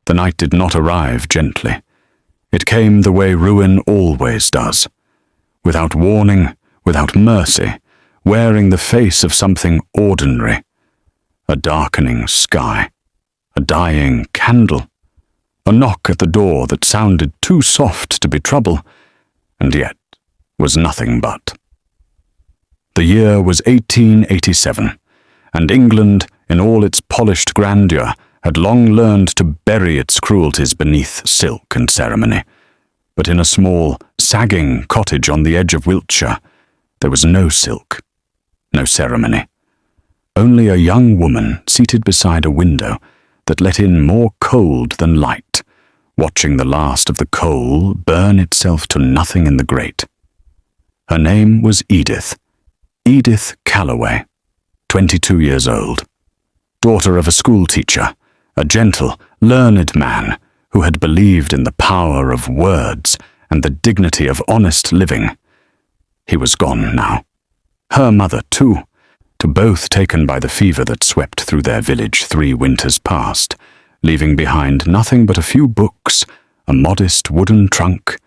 The night did not arrive gently. It came the way ruin always does, without warning, without mercy, wearing the face of something ordinary. A darkening sky, a dying candle, a knock at the door that sounded too soft to be trouble, and yet was nothing but. The year was 1887, and England, in all its polished grandeur, had long learned to bury its cruelties beneath silk and ceremony. But in a small, sagging cottage on the edge of Wiltshire, there was no silk, no ceremony. Only a young woman seated beside a window that let in more cold than light, watching the last of the coal burn itself to nothing in the grate. Her name was Edith Calloway, 22 years old, daughter of a schoolteacher, a gentle, learned man who had believed in the power of words and the dignity of honest living. He was gone now. Her mother, too, to both taken by the fever that swept through their village 3 winters past, leaving behind nothing but a few books, a modest wooden trunk,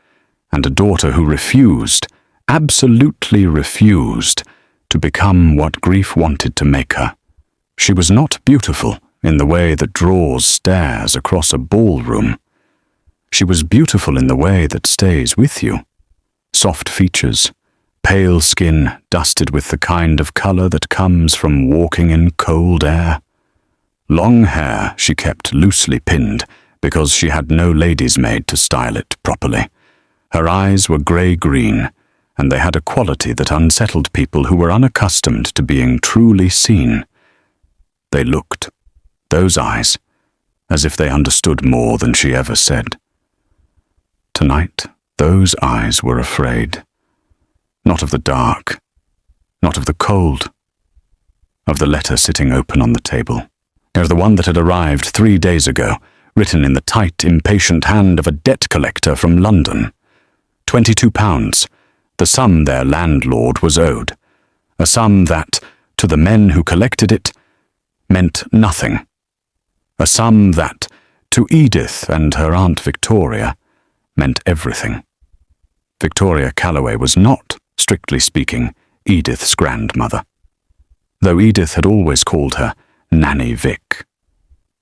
and a daughter who refused, absolutely refused, to become what grief wanted to make her. She was not beautiful in the way that draws stares across a ballroom. She was beautiful in the way that stays with you. Soft features, pale skin dusted with the kind of color that comes from walking in cold air. Long hair she kept loosely pinned because she had no lady's maid to style it properly. Her eyes were grey-green, and they had a quality that unsettled people who were unaccustomed to being truly seen. They looked, those eyes, as if they understood more than she ever said. Tonight, those eyes were afraid. Not of the dark, not of the cold, of the letter sitting open on the table. Of the one that had arrived 3 days ago, written in the tight, impatient hand of a debt collector from London. £22, the sum their landlord was owed. A sum that, to the men who collected it, meant nothing. A sum that, to Edith and her Aunt Victoria, meant everything. Victoria Calloway was not, strictly speaking, Edith's grandmother, though Edith had always called her Nanny Vic.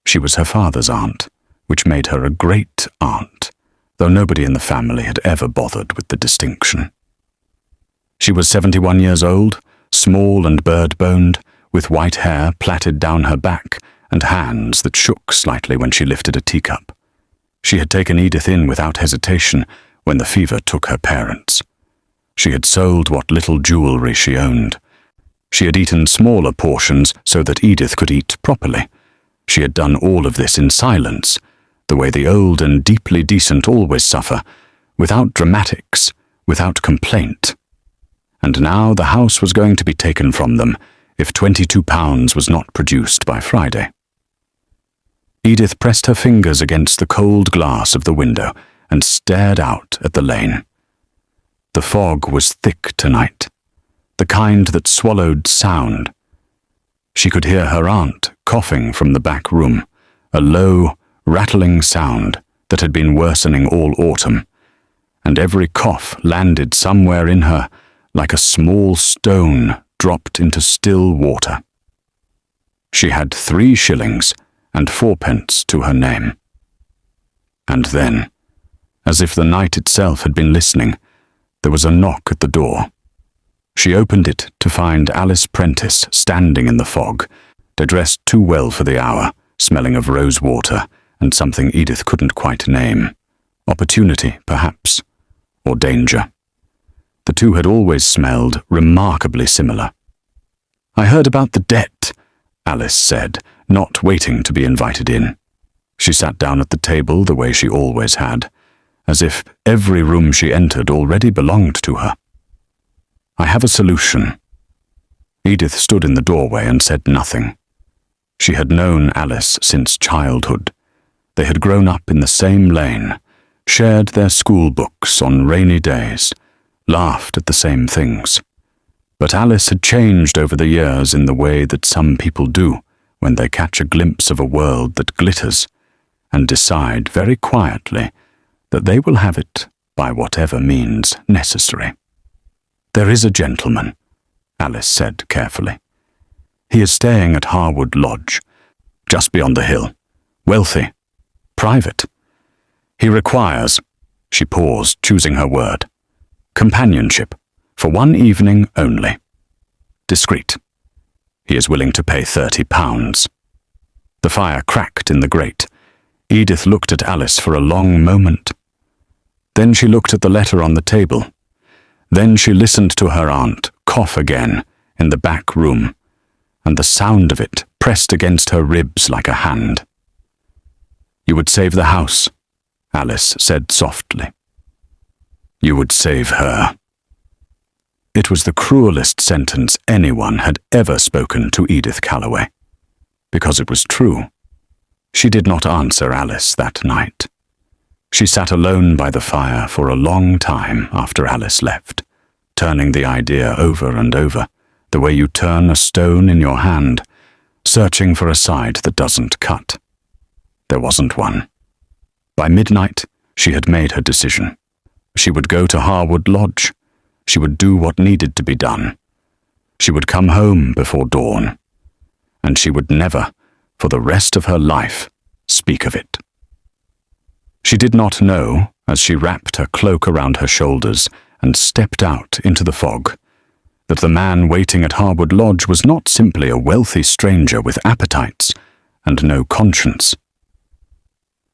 She was her father's aunt, which made her a great aunt, though nobody in the family had ever bothered with the distinction. She was 71 years old, small and bird-boned, with white hair plaited down her back and hands that shook slightly when she lifted a teacup. She had taken Edith in without hesitation when the fever took her parents. She had sold what little jewelry she owned. She had eaten smaller portions so that Edith could eat properly. She had done all of this in silence, the way the old and deeply decent always suffer, without dramatics, without complaint. And now the house was going to be taken from them if £22 was not produced by Friday. Edith pressed her fingers against the cold glass of the window and stared out at the lane. The fog was thick tonight, the kind that swallowed sound. She could hear her aunt coughing from the back room, a low, rattling sound that had been worsening all autumn, and every cough landed somewhere in her like a small stone dropped into still water. She had 3 shillings and 4pence to her name. And then, as if the night itself had been listening, there was a knock at the door. She opened it to find Alice Prentice standing in the fog, dressed too well for the hour, smelling of rose water and something Edith couldn't quite name. Opportunity, perhaps, or danger. The two had always smelled remarkably similar. "I heard about the debt," Alice said, not waiting to be invited in. She sat down at the table the way she always had, as if every room she entered already belonged to her. "I have a solution." Edith stood in the doorway and said nothing. She had known Alice since childhood. They had grown up in the same lane, shared their school books on rainy days, laughed at the same things. But Alice had changed over the years in the way that some people do when they catch a glimpse of a world that glitters, and decide very quietly that they will have it by whatever means necessary. "There is a gentleman," Alice said carefully. "He is staying at Harwood Lodge, just beyond the hill. Wealthy. Private. He requires," she paused, choosing her word, "companionship, for one evening only. Discreet. He is willing to pay £30. The fire cracked in the grate. Edith looked at Alice for a long moment. Then she looked at the letter on the table. Then she listened to her aunt cough again in the back room, and the sound of it pressed against her ribs like a hand. "You would save the house," Alice said softly. "You would save her." It was the cruelest sentence anyone had ever spoken to Edith Calloway, because it was true. She did not answer Alice that night. She sat alone by the fire for a long time after Alice left, turning the idea over and over, the way you turn a stone in your hand, searching for a side that doesn't cut. There wasn't one. By midnight, she had made her decision. She would go to Harwood Lodge. She would do what needed to be done. She would come home before dawn. And she would never, for the rest of her life, speak of it. She did not know, as she wrapped her cloak around her shoulders and stepped out into the fog, that the man waiting at Harwood Lodge was not simply a wealthy stranger with appetites and no conscience.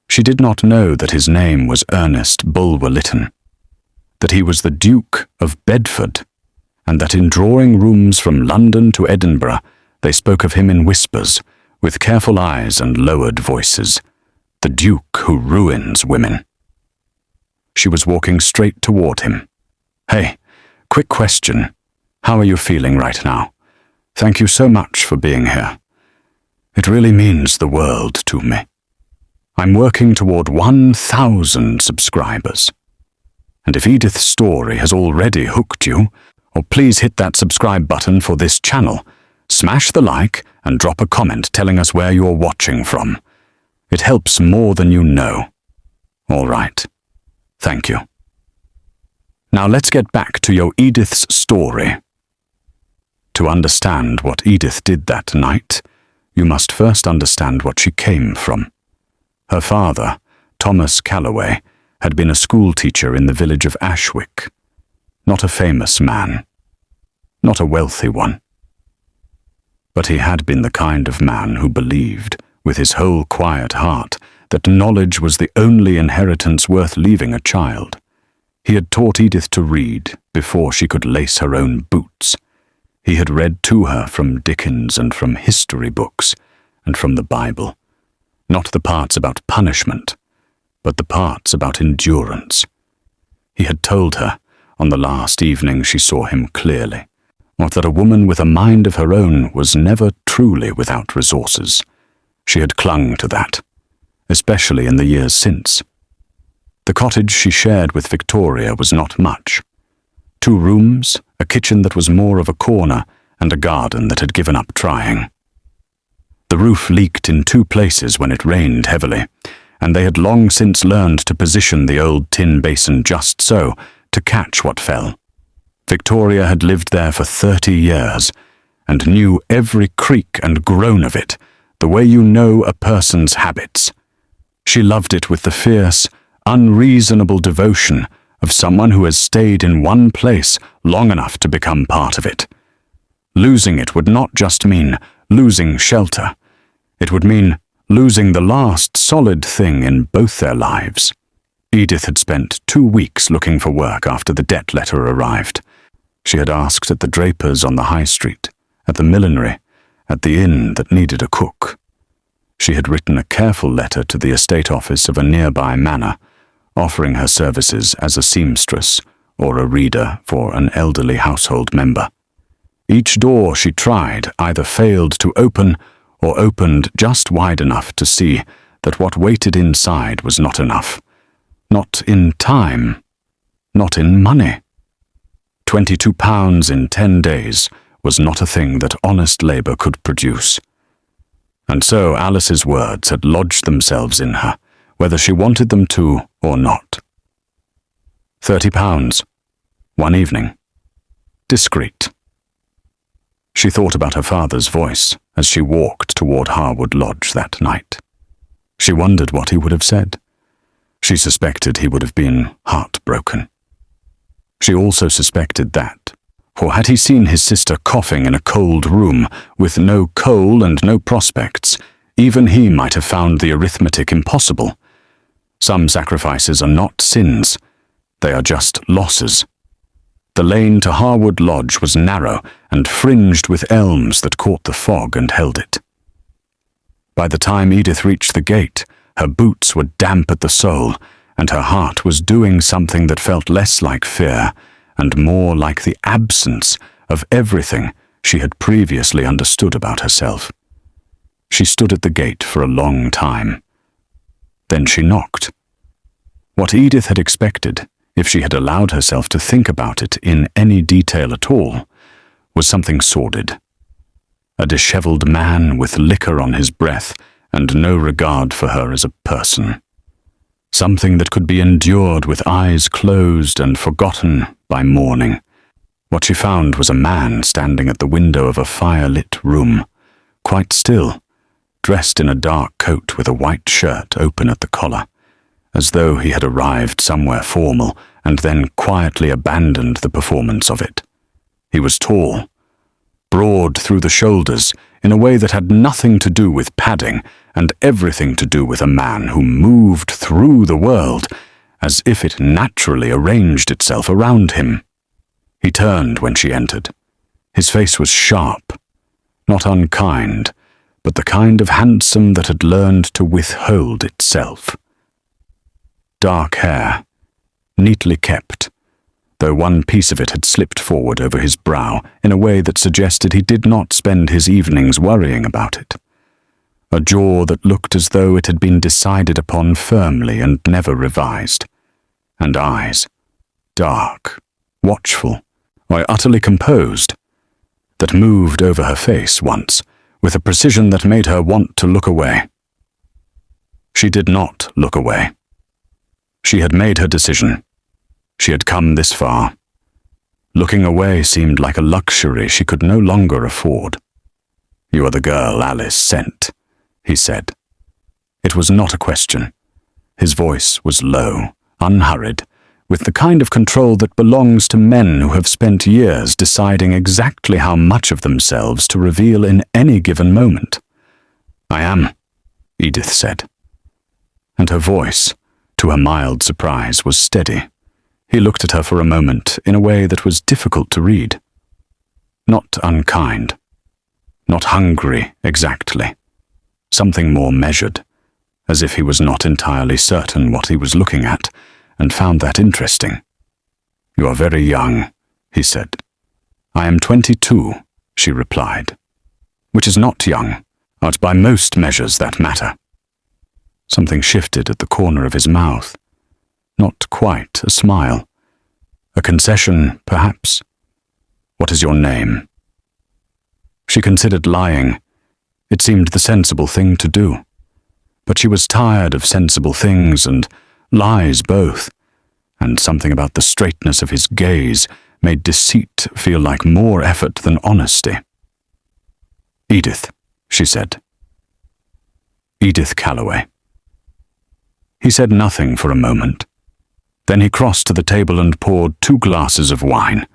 She did not know that his name was Ernest Bulwer-Lytton, that he was the Duke of Bedford, and that in drawing rooms from London to Edinburgh they spoke of him in whispers, with careful eyes and lowered voices, the Duke who ruins women. She was walking straight toward him. "Hey, quick question. How are you feeling right now? Thank you so much for being here. It really means the world to me. I'm working toward 1,000 subscribers. And if Edith's story has already hooked you, please hit that subscribe button for this channel, smash the like, and drop a comment telling us where you're watching from. It helps more than you know. All right. Thank you. Now let's get back to your Edith's story. To understand what Edith did that night, you must first understand what she came from. Her father, Thomas Calloway, had been a schoolteacher in the village of Ashwick. Not a famous man. Not a wealthy one. But he had been the kind of man who believed, with his whole quiet heart, that knowledge was the only inheritance worth leaving a child. He had taught Edith to read before she could lace her own boots. He had read to her from Dickens and from history books and from the Bible. Not the parts about punishment, but the parts about endurance. He had told her, on the last evening she saw him clearly, that a woman with a mind of her own was never truly without resources. She had clung to that, especially in the years since. The cottage she shared with Victoria was not much. 2 rooms, a kitchen that was more of a corner, and a garden that had given up trying. The roof leaked in 2 places when it rained heavily, and they had long since learned to position the old tin basin just so, to catch what fell. Victoria had lived there for 30 years, and knew every creak and groan of it, the way you know a person's habits. She loved it with the fierce, unreasonable devotion of someone who has stayed in one place long enough to become part of it. Losing it would not just mean losing shelter. It would mean losing the last solid thing in both their lives. Edith had spent 2 weeks looking for work after the debt letter arrived. She had asked at the draper's on the high street, at the millinery, at the inn that needed a cook. She had written a careful letter to the estate office of a nearby manor, offering her services as a seamstress or a reader for an elderly household member. Each door she tried either failed to open or opened just wide enough to see that what waited inside was not enough. Not in time, not in money. £22 in 10 days was not a thing that honest labour could produce. And so Alice's words had lodged themselves in her, whether she wanted them to or not. £30. One evening. Discreet. She thought about her father's voice as she walked toward Harwood Lodge that night. She wondered what he would have said. She suspected he would have been heartbroken. She also suspected that, for had he seen his sister coughing in a cold room with no coal and no prospects, even he might have found the arithmetic impossible. Some sacrifices are not sins, they are just losses. The lane to Harwood Lodge was narrow and fringed with elms that caught the fog and held it. By the time Edith reached the gate, her boots were damp at the sole, and her heart was doing something that felt less like fear and more like the absence of everything she had previously understood about herself. She stood at the gate for a long time. Then she knocked. What Edith had expected, if she had allowed herself to think about it in any detail at all, was something sordid. A disheveled man with liquor on his breath and no regard for her as a person. Something that could be endured with eyes closed and forgotten by morning. What she found was a man standing at the window of a fire-lit room, quite still, dressed in a dark coat with a white shirt open at the collar, as though he had arrived somewhere formal and then quietly abandoned the performance of it. He was tall, broad through the shoulders in a way that had nothing to do with padding and everything to do with a man who moved through the world as if it naturally arranged itself around him. He turned when she entered. His face was sharp, not unkind, but the kind of handsome that had learned to withhold itself. Dark hair, neatly kept, though one piece of it had slipped forward over his brow in a way that suggested he did not spend his evenings worrying about it. A jaw that looked as though it had been decided upon firmly and never revised. And eyes, dark, watchful, or utterly composed, that moved over her face once with a precision that made her want to look away. She did not look away. She had made her decision. She had come this far. Looking away seemed like a luxury she could no longer afford. "You are the girl Alice sent," he said. It was not a question. His voice was low, unhurried, with the kind of control that belongs to men who have spent years deciding exactly how much of themselves to reveal in any given moment. "I am," Edith said. And her voice, to her mild surprise, was steady. He looked at her for a moment in a way that was difficult to read. Not unkind. Not hungry, exactly. Something more measured, as if he was not entirely certain what he was looking at, and found that interesting. "You are very young," he said. "I am 22, she replied. "Which is not young, but by most measures that matter." Something shifted at the corner of his mouth. Not quite a smile. A concession, perhaps. "What is your name?" She considered lying. It seemed the sensible thing to do. But she was tired of sensible things and lies both, and something about the straightness of his gaze made deceit feel like more effort than honesty. "Edith," she said. "Edith Calloway." He said nothing for a moment. Then he crossed to the table and poured 2 glasses of wine,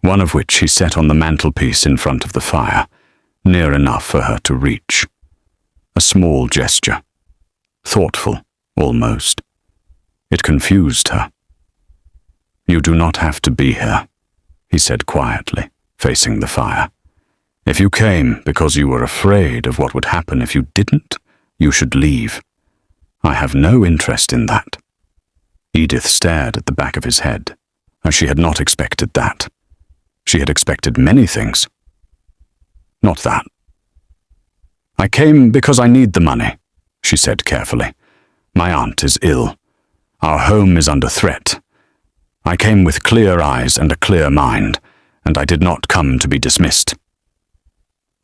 one of which he set on the mantelpiece in front of the fire, near enough for her to reach. A small gesture. Thoughtful, almost. It confused her. "You do not have to be here," he said quietly, facing the fire. "If you came because you were afraid of what would happen if you didn't, you should leave. I have no interest in that." Edith stared at the back of his head, as she had not expected that. She had expected many things. Not that. "I came because I need the money," she said carefully. "My aunt is ill. Our home is under threat. I came with clear eyes and a clear mind, and I did not come to be dismissed."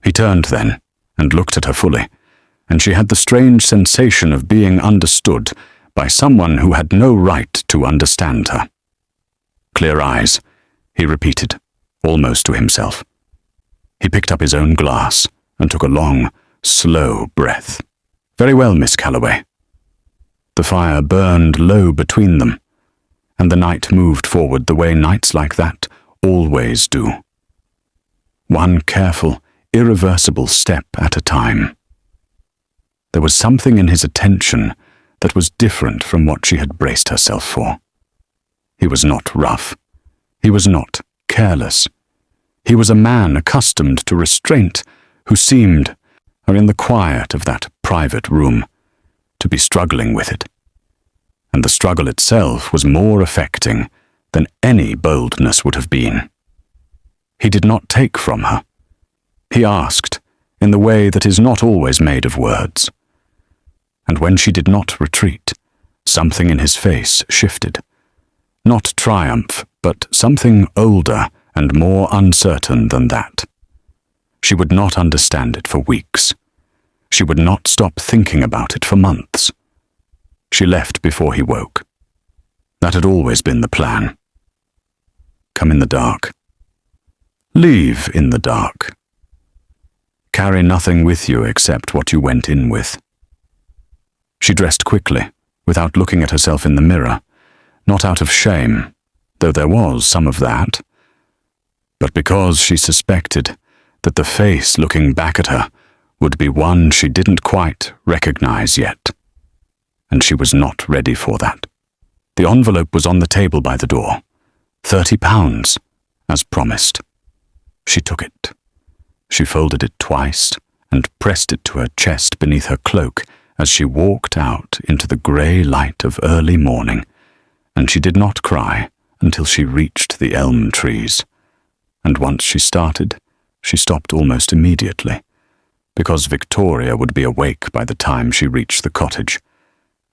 He turned then and looked at her fully, and she had the strange sensation of being understood, by someone who had no right to understand her. "Clear eyes," he repeated, almost to himself. He picked up his own glass and took a long, slow breath. "Very well, Miss Calloway." The fire burned low between them, and the night moved forward the way nights like that always do. One careful, irreversible step at a time. There was something in his attention that was different from what she had braced herself for. He was not rough. He was not careless. He was a man accustomed to restraint who seemed, in the quiet of that private room, to be struggling with it. And the struggle itself was more affecting than any boldness would have been. He did not take from her. He asked in the way that is not always made of words. And when she did not retreat, something in his face shifted. Not triumph, but something older and more uncertain than that. She would not understand it for weeks. She would not stop thinking about it for months. She left before he woke. That had always been the plan. Come in the dark. Leave in the dark. Carry nothing with you except what you went in with. She dressed quickly, without looking at herself in the mirror, not out of shame, though there was some of that, but because she suspected that the face looking back at her would be one she didn't quite recognize yet, and she was not ready for that. The envelope was on the table by the door. £30, as promised. She took it. She folded it twice and pressed it to her chest beneath her cloak as she walked out into the grey light of early morning, and she did not cry until she reached the elm trees. And once she started, she stopped almost immediately, because Victoria would be awake by the time she reached the cottage,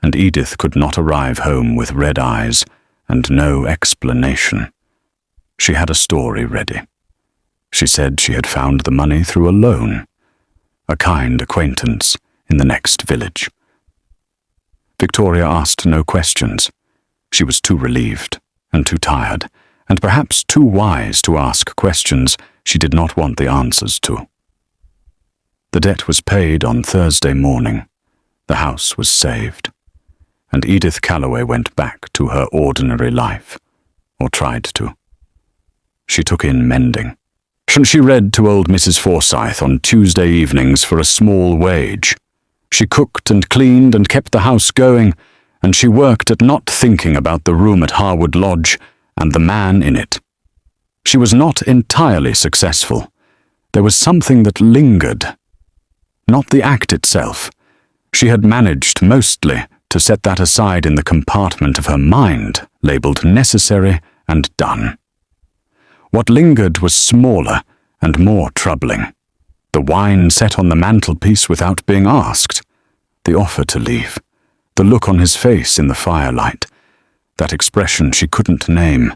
and Edith could not arrive home with red eyes and no explanation. She had a story ready. She said she had found the money through a loan, a kind acquaintance in the next village. Victoria asked no questions. She was too relieved and too tired, and perhaps too wise to ask questions she did not want the answers to. The debt was paid on Thursday morning. The house was saved, and Edith Calloway went back to her ordinary life, or tried to. She took in mending. She read to old Mrs. Forsyth on Tuesday evenings for a small wage. She cooked and cleaned and kept the house going, and she worked at not thinking about the room at Harwood Lodge and the man in it. She was not entirely successful. There was something that lingered. Not the act itself. She had managed mostly to set that aside in the compartment of her mind, labelled necessary and done. What lingered was smaller and more troubling. The wine set on the mantelpiece without being asked, the offer to leave, the look on his face in the firelight, that expression she couldn't name,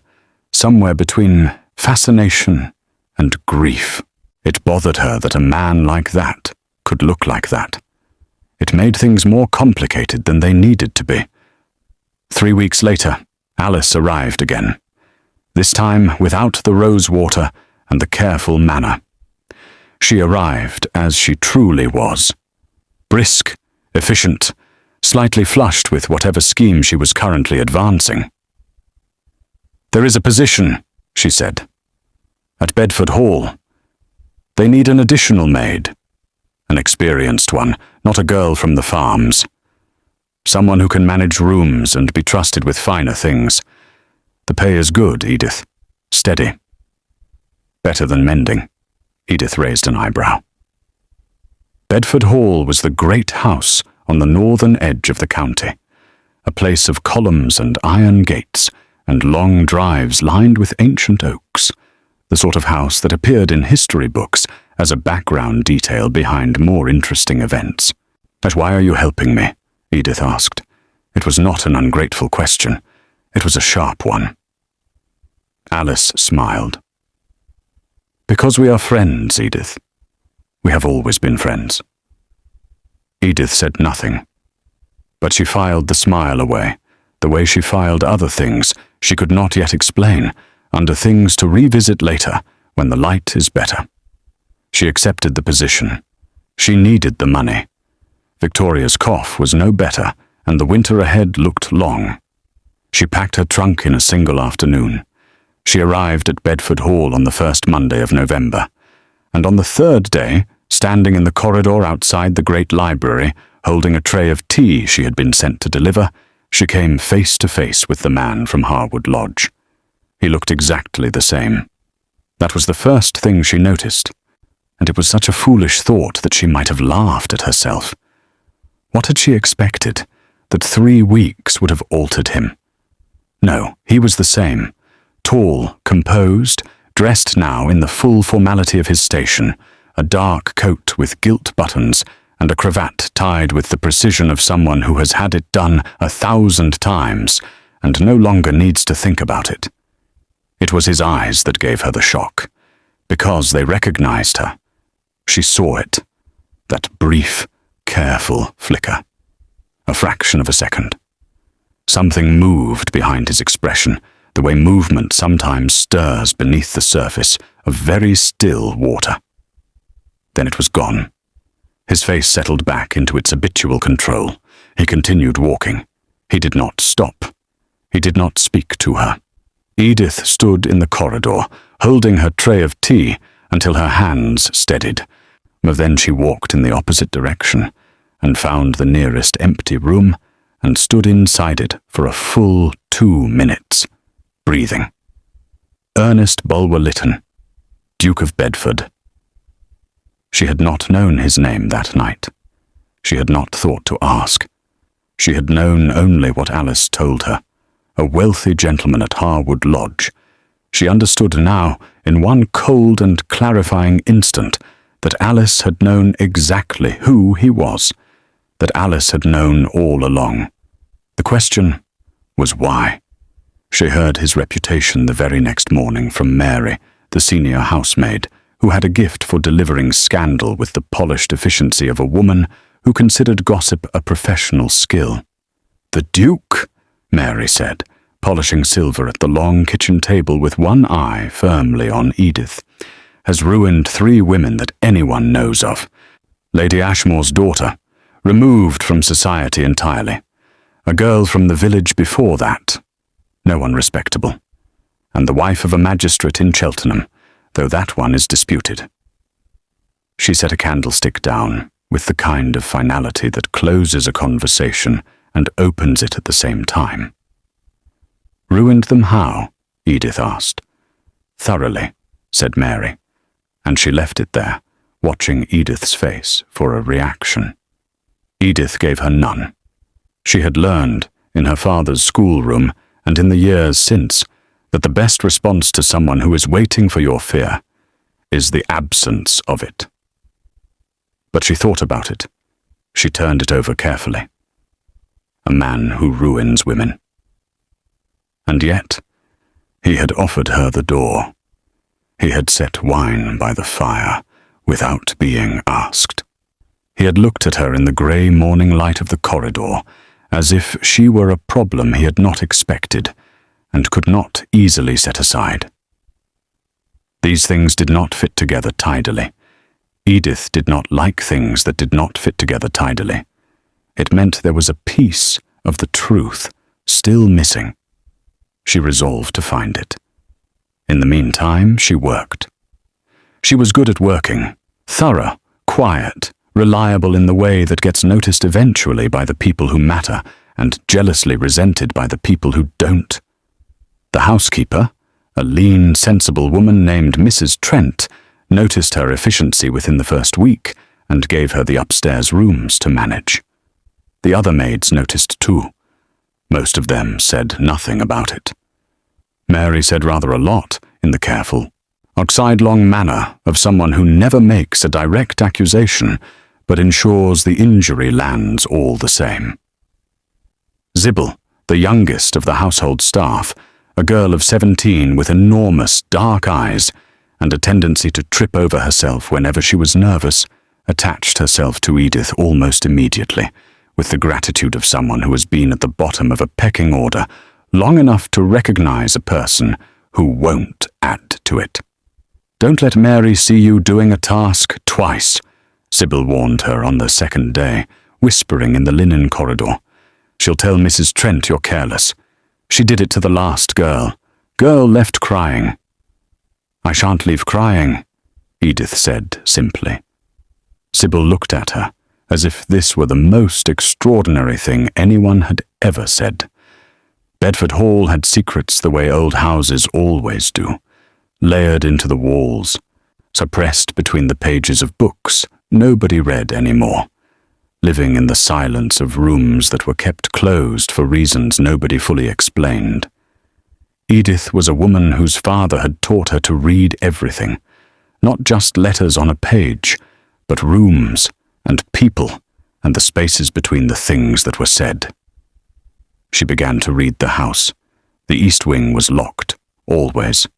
somewhere between fascination and grief. It bothered her that a man like that could look like that. It made things more complicated than they needed to be. 3 weeks later, Alice arrived again, this time without the rose water and the careful manner. She arrived as she truly was, brisk, efficient, slightly flushed with whatever scheme she was currently advancing. "There is a position," she said, "at Bedford Hall. They need an additional maid, an experienced one, not a girl from the farms. Someone who can manage rooms and be trusted with finer things. The pay is good, Edith. Steady." "Better than mending." Edith raised an eyebrow. Bedford Hall was the great house on the northern edge of the county, a place of columns and iron gates and long drives lined with ancient oaks, the sort of house that appeared in history books as a background detail behind more interesting events. "But why are you helping me?" Edith asked. It was not an ungrateful question. It was a sharp one. Alice smiled. "Because we are friends, Edith. We have always been friends." Edith said nothing. But she filed the smile away, the way she filed other things she could not yet explain, under things to revisit later when the light is better. She accepted the position. She needed the money. Victoria's cough was no better, and the winter ahead looked long. She packed her trunk in a single afternoon. She arrived at Bedford Hall on the first Monday of November, and on the third day, standing in the corridor outside the great library, holding a tray of tea she had been sent to deliver, she came face to face with the man from Harwood Lodge. He looked exactly the same. That was the first thing she noticed, and it was such a foolish thought that she might have laughed at herself. What had she expected? That 3 weeks would have altered him? No, he was the same. Tall, composed, dressed now in the full formality of his station, a dark coat with gilt buttons and a cravat tied with the precision of someone who has had it done 1,000 times and no longer needs to think about it. It was his eyes that gave her the shock, because they recognized her. She saw it, that brief, careful flicker. A fraction of a second. Something moved behind his expression, the way movement sometimes stirs beneath the surface of very still water. Then it was gone. His face settled back into its habitual control. He continued walking. He did not stop. He did not speak to her. Edith stood in the corridor, holding her tray of tea until her hands steadied. But then she walked in the opposite direction and found the nearest empty room and stood inside it for a full 2 minutes, breathing. Ernest Bulwer-Lytton, Duke of Bedford. She had not known his name that night. She had not thought to ask. She had known only what Alice told her. A wealthy gentleman at Harwood Lodge. She understood now, in one cold and clarifying instant, that Alice had known exactly who he was, that Alice had known all along. The question was why. She heard his reputation the very next morning from Mary, the senior housemaid, who had a gift for delivering scandal with the polished efficiency of a woman who considered gossip a professional skill. "The Duke," Mary said, polishing silver at the long kitchen table with one eye firmly on Edith, "has ruined 3 women that anyone knows of. Lady Ashmore's daughter, removed from society entirely. A girl from the village before that, no one respectable. And the wife of a magistrate in Cheltenham, though that one is disputed." She set a candlestick down with the kind of finality that closes a conversation and opens it at the same time. "Ruined them how?" Edith asked. "Thoroughly," said Mary, and she left it there, watching Edith's face for a reaction. Edith gave her none. She had learned, in her father's schoolroom and in the years since, that the best response to someone who is waiting for your fear is the absence of it. But she thought about it. She turned it over carefully. A man who ruins women. And yet, he had offered her the door. He had set wine by the fire without being asked. He had looked at her in the grey morning light of the corridor, as if she were a problem he had not expected and could not easily set aside. These things did not fit together tidily. Edith did not like things that did not fit together tidily. It meant there was a piece of the truth still missing. She resolved to find it. In the meantime, she worked. She was good at working, thorough, quiet, reliable in the way that gets noticed eventually by the people who matter and jealously resented by the people who don't. The housekeeper, a lean, sensible woman named Mrs. Trent, noticed her efficiency within the first week and gave her the upstairs rooms to manage. The other maids noticed too. Most of them said nothing about it. Mary said rather a lot in the careful, ox-sidelong manner of someone who never makes a direct accusation but ensures the injury lands all the same. Sybil, the youngest of the household staff, a girl of 17 with enormous dark eyes and a tendency to trip over herself whenever she was nervous, attached herself to Edith almost immediately, with the gratitude of someone who has been at the bottom of a pecking order long enough to recognize a person who won't add to it. "Don't let Mary see you doing a task twice," Sybil warned her on the second day, whispering in the linen corridor. "She'll tell Mrs. Trent you're careless. She did it to the last girl. Girl left crying." "I shan't leave crying," Edith said simply. Sybil looked at her, as if this were the most extraordinary thing anyone had ever said. Bedford Hall had secrets the way old houses always do, layered into the walls, suppressed between the pages of books nobody read anymore, living in the silence of rooms that were kept closed for reasons nobody fully explained. Edith was a woman whose father had taught her to read everything, not just letters on a page, but rooms and people and the spaces between the things that were said. She began to read the house. The east wing was locked, always.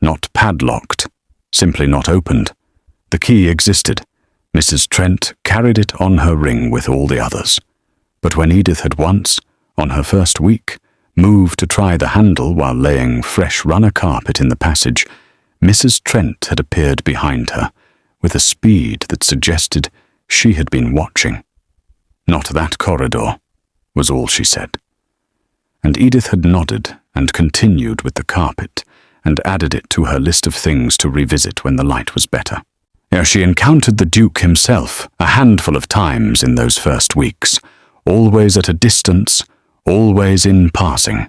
Not padlocked, simply not opened. The key existed. Mrs. Trent carried it on her ring with all the others. But when Edith had once, on her first week, moved to try the handle while laying fresh runner carpet in the passage, Mrs. Trent had appeared behind her, with a speed that suggested she had been watching. "Not that corridor," was all she said. And Edith had nodded and continued with the carpet, and added it to her list of things to revisit when the light was better. She encountered the Duke himself a handful of times in those first weeks, always at a distance, always in passing.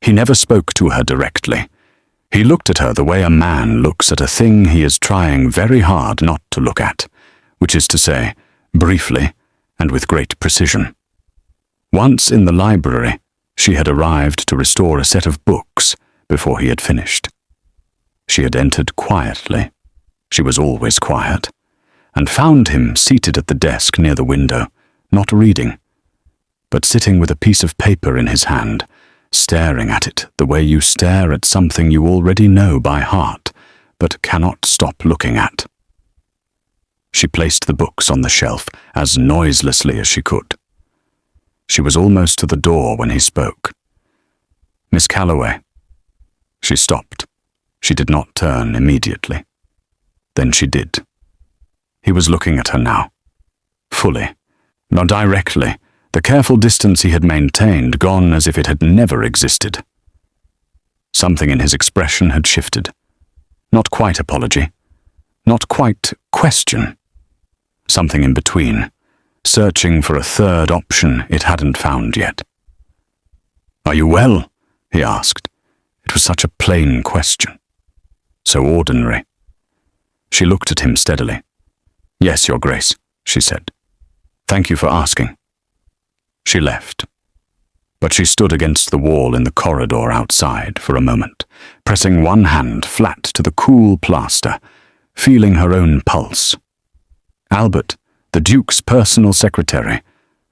He never spoke to her directly. He looked at her the way a man looks at a thing he is trying very hard not to look at, which is to say, briefly and with great precision. Once in the library, she had arrived to restore a set of books before he had finished. She had entered quietly. She was always quiet, and found him seated at the desk near the window, not reading, but sitting with a piece of paper in his hand, staring at it the way you stare at something you already know by heart, but cannot stop looking at. She placed the books on the shelf as noiselessly as she could. She was almost to the door when he spoke. "Miss Calloway." She stopped. She did not turn immediately. Then she did. He was looking at her now. Fully. Not directly. The careful distance he had maintained gone as if it had never existed. Something in his expression had shifted. Not quite apology. Not quite question. Something in between, searching for a third option it hadn't found yet. "Are you well?" he asked. It was such a plain question. So ordinary. She looked at him steadily. "Yes, Your Grace," she said. "Thank you for asking." She left. But she stood against the wall in the corridor outside for a moment, pressing one hand flat to the cool plaster, feeling her own pulse. Albert, the Duke's personal secretary,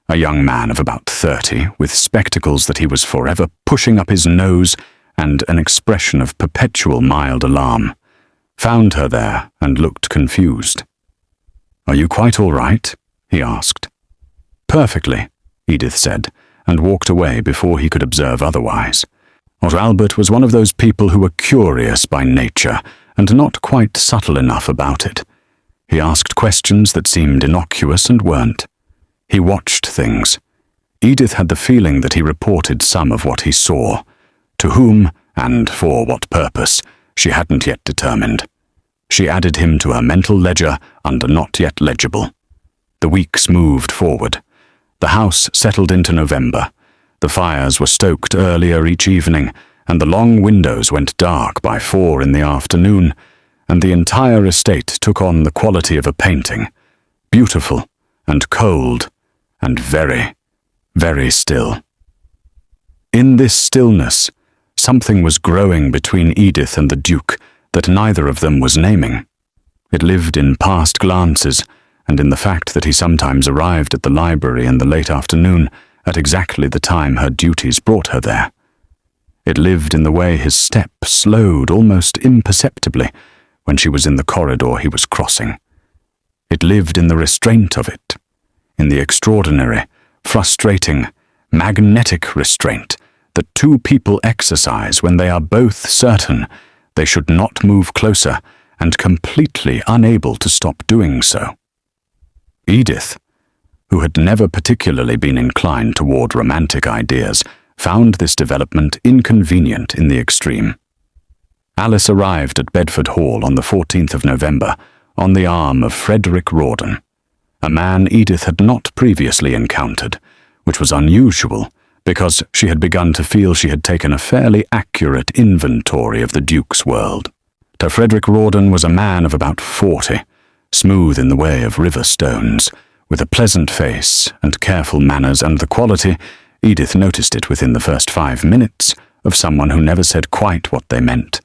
a young man of about 30, with spectacles that he was forever pushing up his nose and an expression of perpetual mild alarm, found her there and looked confused. "Are you quite all right?" he asked. "Perfectly," Edith said, and walked away before he could observe otherwise. Or Albert was one of those people who were curious by nature and not quite subtle enough about it. He asked questions that seemed innocuous and weren't. He watched things. Edith had the feeling that he reported some of what he saw. To whom, and for what purpose, she hadn't yet determined. She added him to her mental ledger under not yet legible. The weeks moved forward. The house settled into November. The fires were stoked earlier each evening, and the long windows went dark by 4 in the afternoon, and the entire estate took on the quality of a painting, beautiful and cold and very, very still. In this stillness, something was growing between Edith and the Duke that neither of them was naming. It lived in past glances, and in the fact that he sometimes arrived at the library in the late afternoon at exactly the time her duties brought her there. It lived in the way his step slowed almost imperceptibly when she was in the corridor he was crossing. It lived in the restraint of it, in the extraordinary, frustrating, magnetic restraint that two people exercise when they are both certain they should not move closer and completely unable to stop doing so. Edith, who had never particularly been inclined toward romantic ideas, found this development inconvenient in the extreme. Alice arrived at Bedford Hall on the 14th of November on the arm of Frederick Rawdon, a man Edith had not previously encountered, which was unusual because she had begun to feel she had taken a fairly accurate inventory of the Duke's world. Frederick Rawdon was a man of about 40, smooth in the way of river stones, with a pleasant face and careful manners and the quality, Edith noticed it within the first 5 minutes, of someone who never said quite what they meant,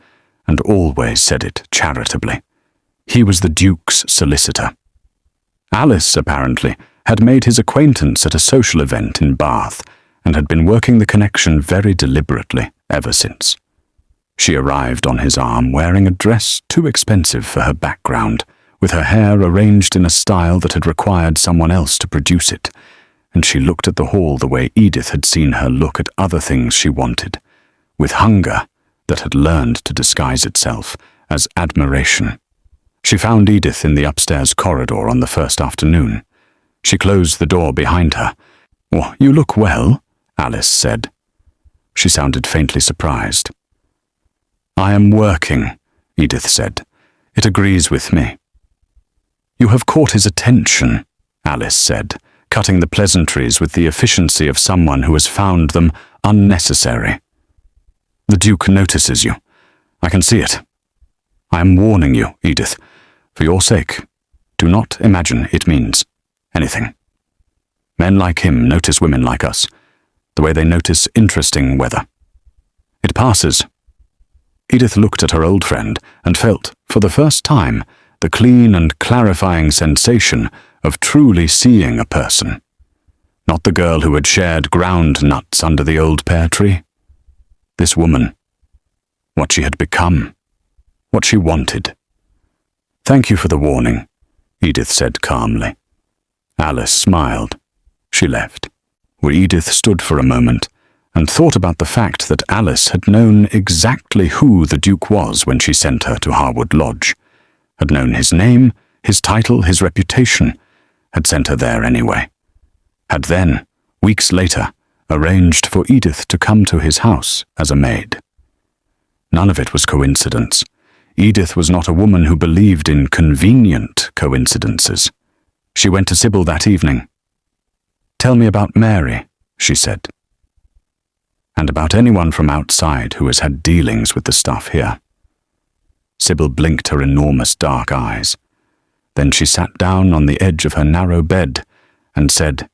and always said it charitably. He was the Duke's solicitor. Alice, apparently, had made his acquaintance at a social event in Bath, and had been working the connection very deliberately ever since. She arrived on his arm wearing a dress too expensive for her background, with her hair arranged in a style that had required someone else to produce it, and she looked at the hall the way Edith had seen her look at other things she wanted, with hunger that had learned to disguise itself as admiration. She found Edith in the upstairs corridor on the first afternoon. She closed the door behind her. "Oh, you look well," Alice said. She sounded faintly surprised. "I am working," Edith said. "It agrees with me." "You have caught his attention," Alice said, cutting the pleasantries with the efficiency of someone who has found them unnecessary. "The Duke notices you. I can see it. I am warning you, Edith. For your sake, do not imagine it means anything. Men like him notice women like us, the way they notice interesting weather. It passes." Edith looked at her old friend and felt, for the first time, the clean and clarifying sensation of truly seeing a person. Not the girl who had shared ground nuts under the old pear tree. This woman. What she had become. What she wanted. "Thank you for the warning," Edith said calmly. Alice smiled. She left, where Edith stood for a moment and thought about the fact that Alice had known exactly who the Duke was when she sent her to Harwood Lodge, had known his name, his title, his reputation, had sent her there anyway, had then, weeks later, arranged for Edith to come to his house as a maid. None of it was coincidence. Edith was not a woman who believed in convenient coincidences. She went to Sybil that evening. "Tell me about Mary," she said. "And about anyone from outside who has had dealings with the stuff here." Sybil blinked her enormous dark eyes. Then she sat down on the edge of her narrow bed and said,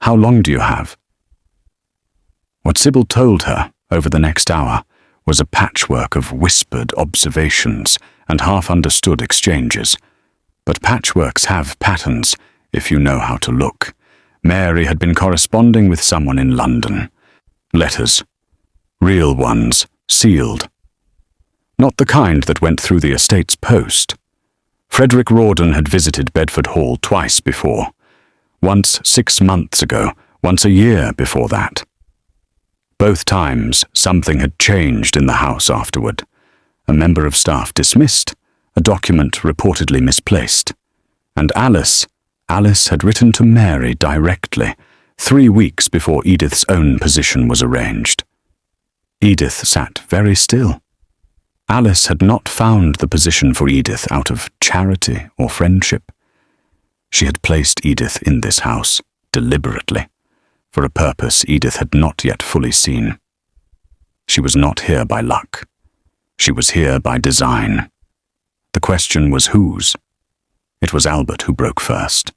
"How long do you have?" What Sybil told her over the next hour was a patchwork of whispered observations and half-understood exchanges. But patchworks have patterns, if you know how to look. Mary had been corresponding with someone in London. Letters. Real ones, sealed. Not the kind that went through the estate's post. Frederick Rawdon had visited Bedford Hall twice before. Once 6 months ago, once a year before that. Both times, something had changed in the house afterward. A member of staff dismissed, a document reportedly misplaced. And Alice had written to Mary directly, 3 weeks before Edith's own position was arranged. Edith sat very still. Alice had not found the position for Edith out of charity or friendship. She had placed Edith in this house, deliberately, for a purpose Edith had not yet fully seen. She was not here by luck. She was here by design. The question was whose? It was Albert who broke first.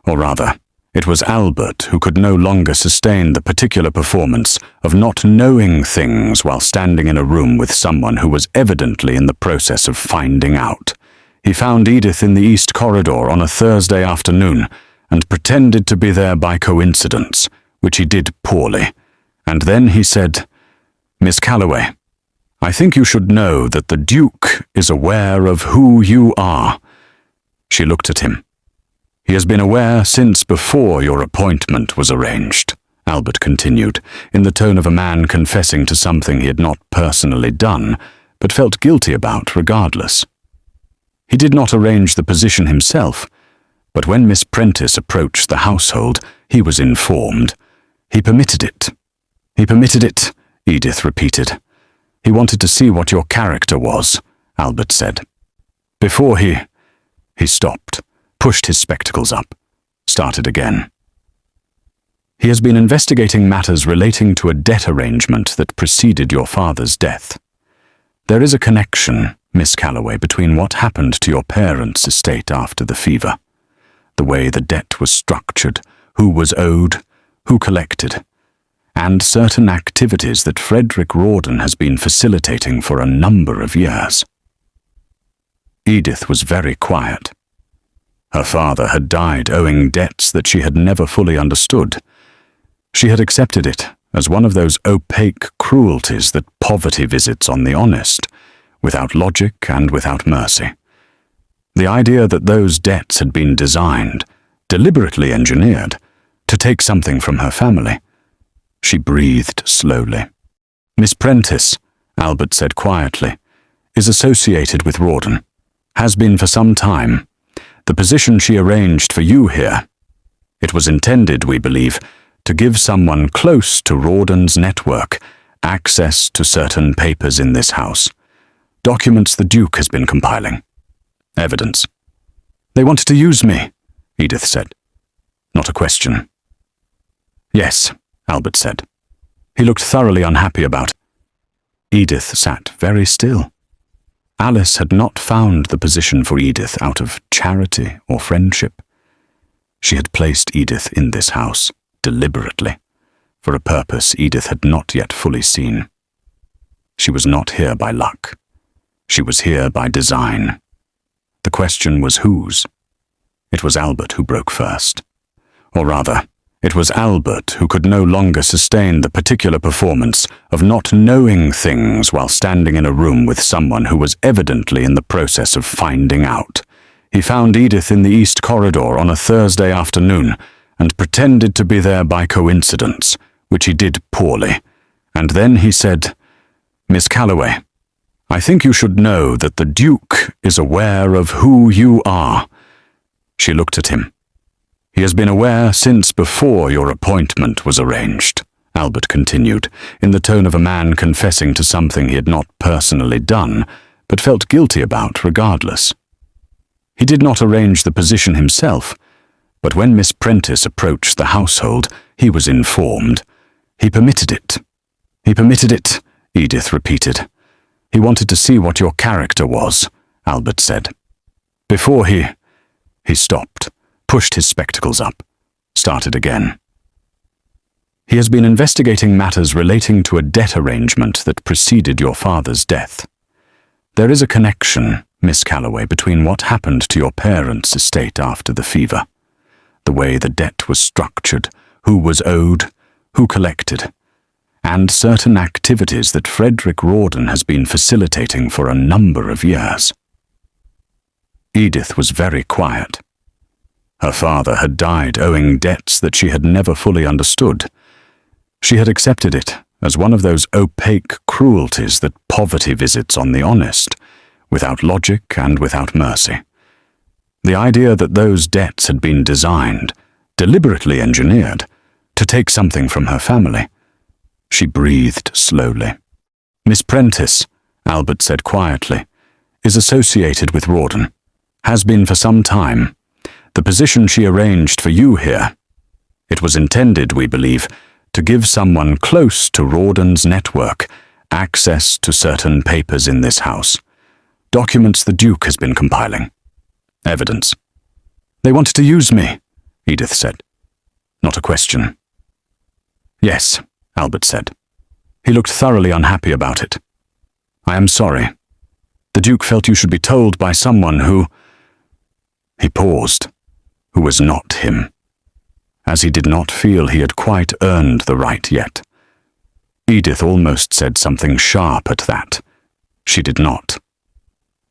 Or rather, it was Albert who could no longer sustain the particular performance of not knowing things while standing in a room with someone who was evidently in the process of finding out. He found Edith in the East Corridor on a Thursday afternoon and pretended to be there by coincidence, which he did poorly. And then he said, "Miss Calloway, I think you should know that the Duke is aware of who you are." She looked at him. He has been aware since before your appointment was arranged, Albert continued, in the tone of a man confessing to something he had not personally done, but felt guilty about regardless. He did not arrange the position himself, but when Miss Prentice approached the household, he was informed. He permitted it. He permitted it, Edith repeated. He wanted to see what your character was, Albert said. Before he stopped, pushed his spectacles up, started again. He has been investigating matters relating to a debt arrangement that preceded your father's death. There is a connection, Miss Calloway, between what happened to your parents' estate after the fever, the way the debt was structured, who was owed, who collected, and certain activities that Frederick Rawdon has been facilitating for a number of years. Edith was very quiet. Her father had died owing debts that she had never fully understood. She had accepted it as one of those opaque cruelties that poverty visits on the honest, without logic and without mercy. The idea that those debts had been designed, deliberately engineered, to take something from her family. She breathed slowly. Miss Prentice, Albert said quietly, is associated with Rawdon. Has been for some time. The position she arranged for you here. It was intended, we believe, to give someone close to Rawdon's network access to certain papers in this house. Documents the Duke has been compiling. Evidence. They wanted to use me, Edith said. Not a question. Yes, Albert said. He looked thoroughly unhappy about it. Edith sat very still. Alice had not found the position for Edith out of charity or friendship. She had placed Edith in this house, deliberately, for a purpose Edith had not yet fully seen. She was not here by luck. She was here by design. The question was whose? It was Albert who broke first. Or rather, it was Albert who could no longer sustain the particular performance of not knowing things while standing in a room with someone who was evidently in the process of finding out. He found Edith in the East Corridor on a Thursday afternoon and pretended to be there by coincidence, which he did poorly. And then he said, Miss Calloway, I think you should know that the Duke is aware of who you are. She looked at him. He has been aware since before your appointment was arranged, Albert continued, in the tone of a man confessing to something he had not personally done, but felt guilty about regardless. He did not arrange the position himself, but when Miss Prentice approached the household, he was informed. He permitted it. He permitted it, Edith repeated. He wanted to see what your character was, Albert said. Before he stopped, pushed his spectacles up, started again. He has been investigating matters relating to a debt arrangement that preceded your father's death. There is a connection, Miss Calloway, between what happened to your parents' estate after the fever, the way the debt was structured, who was owed, who collected, and certain activities that Frederick Rawdon has been facilitating for a number of years. Edith was very quiet. Her father had died owing debts that she had never fully understood. She had accepted it as one of those opaque cruelties that poverty visits on the honest, without logic and without mercy. The idea that those debts had been designed, deliberately engineered, to take something from her family. She breathed slowly. Miss Prentice, Albert said quietly, is associated with Rawdon. Has been for some time. The position she arranged for you here. It was intended, we believe, to give someone close to Rawdon's network access to certain papers in this house. Documents the Duke has been compiling. Evidence. They wanted to use me, Edith said. Not a question. Yes, Albert said. He looked thoroughly unhappy about it. I am sorry. The Duke felt you should be told by someone who... He paused. Who was not him, as he did not feel he had quite earned the right yet. Edith almost said something sharp at that. She did not.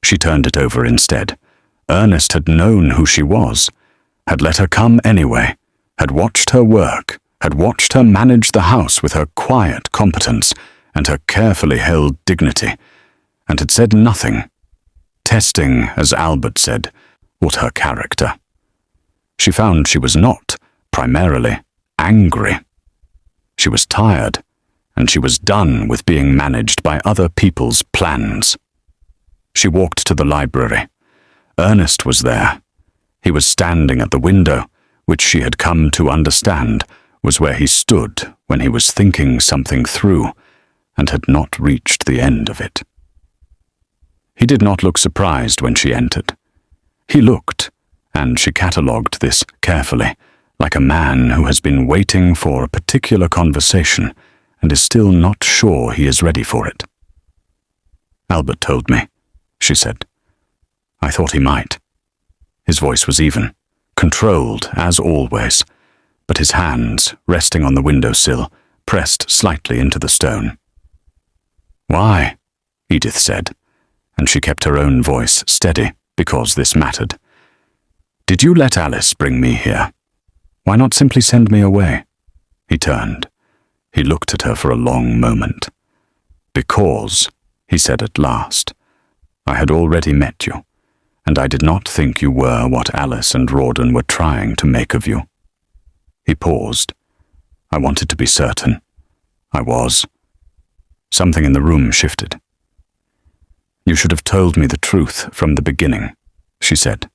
She turned it over instead. Ernest had known who she was. had let her come anyway, had watched her work, had watched her manage the house with her quiet competence and her carefully held dignity, and had said nothing, testing, as Albert said, what her character. She found she was not, primarily, angry. She was tired, and she was done with being managed by other people's plans. She walked to the library. Ernest was there. He was standing at the window, which she had come to understand was where he stood when he was thinking something through and had not reached the end of it. He did not look surprised when she entered. He looked, and she catalogued this carefully, like a man who has been waiting for a particular conversation and is still not sure he is ready for it. "Albert told me," she said. "I thought he might." His voice was even, controlled as always, but his hands, resting on the windowsill, pressed slightly into the stone. "Why?" Edith said, and she kept her own voice steady because this mattered. "Did you let Alice bring me here? Why not simply send me away?" He turned. He looked at her for a long moment. "Because," he said at last, "I had already met you, and I did not think you were what Alice and Rawdon were trying to make of you." He paused. "I wanted to be certain. I was." Something in the room shifted. "You should have told me the truth from the beginning," she said.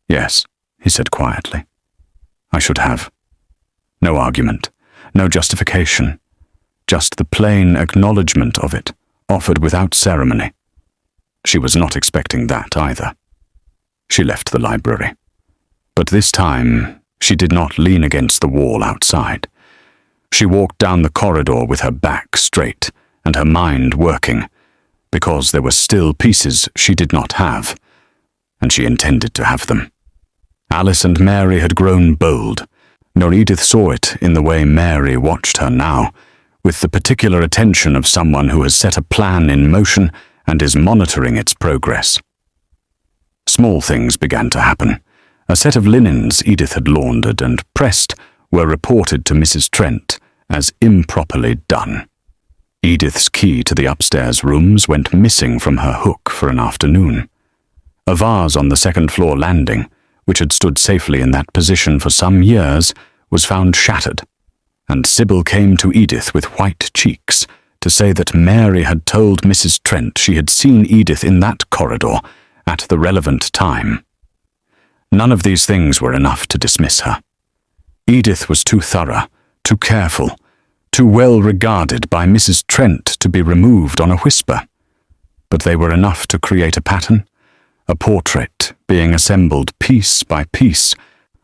"Yes," he said quietly. "I should have." No argument, no justification, just the plain acknowledgement of it, offered without ceremony. She was not expecting that either. She left the library. But this time, she did not lean against the wall outside. She walked down the corridor with her back straight and her mind working, because there were still pieces she did not have, and she intended to have them. Alice and Mary had grown bold, nor Edith saw it in the way Mary watched her now, with the particular attention of someone who has set a plan in motion and is monitoring its progress. Small things began to happen. A set of linens Edith had laundered and pressed were reported to Mrs. Trent as improperly done. Edith's key to the upstairs rooms went missing from her hook for an afternoon. A vase on the second-floor landing, which had stood safely in that position for some years, was found shattered, and Sybil came to Edith with white cheeks to say that Mary had told Mrs. Trent she had seen Edith in that corridor at the relevant time. None of these things were enough to dismiss her. Edith was too thorough, too careful, too well regarded by Mrs. Trent to be removed on a whisper. But they were enough to create a pattern, a portrait being assembled piece by piece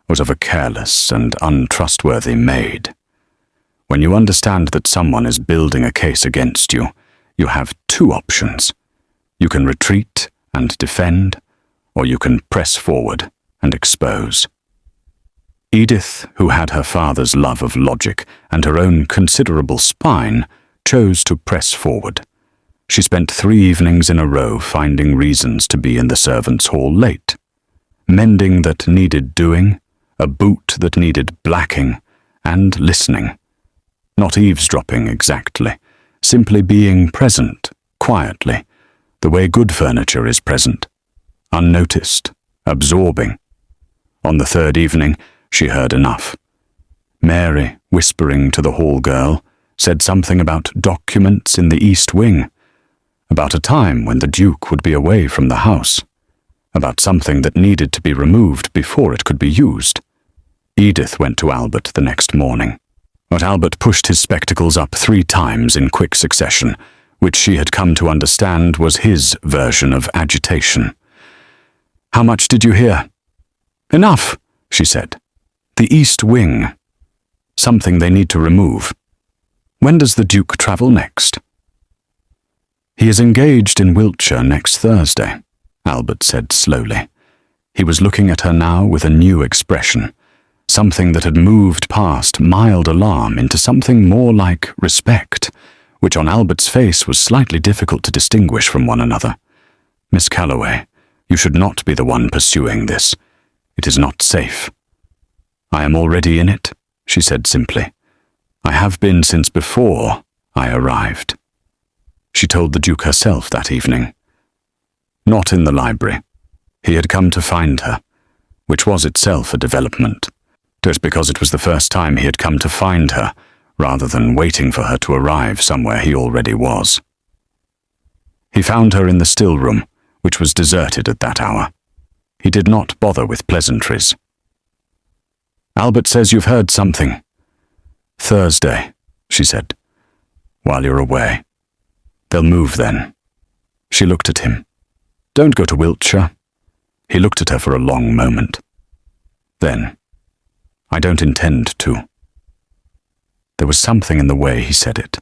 was of a careless and untrustworthy maid. When you understand that someone is building a case against you, you have two options. You can retreat and defend, or you can press forward and expose. Edith, who had her father's love of logic and her own considerable spine, chose to press forward. She spent 3 evenings in a row finding reasons to be in the servants' hall late. Mending that needed doing, a boot that needed blacking, and listening. Not eavesdropping exactly, simply being present, quietly, the way good furniture is present. Unnoticed, absorbing. On the 3rd evening, she heard enough. Mary, whispering to the hall girl, said something about documents in the East Wing, about a time when the Duke would be away from the house, about something that needed to be removed before it could be used. Edith went to Albert the next morning, but Albert pushed his spectacles up 3 times in quick succession, which she had come to understand was his version of agitation. "How much did you hear?" "Enough," she said. "The East Wing. Something they need to remove. When does the Duke travel next?" "He is engaged in Wiltshire next Thursday," Albert said slowly. He was looking at her now with a new expression, something that had moved past mild alarm into something more like respect, which on Albert's face was slightly difficult to distinguish from one another. "Miss Calloway, you should not be the one pursuing this. It is not safe." "I am already in it," she said simply. "I have been since before I arrived." She told the Duke herself that evening. Not in the library. He had come to find her, which was itself a development, just because it was the first time he had come to find her, rather than waiting for her to arrive somewhere he already was. He found her in the still room, which was deserted at that hour. He did not bother with pleasantries. "Albert says you've heard something." "Thursday," she said, "while you're away. They'll move then." She looked at him. "Don't go to Wiltshire." He looked at her for a long moment. Then, "I don't intend to." There was something in the way he said it,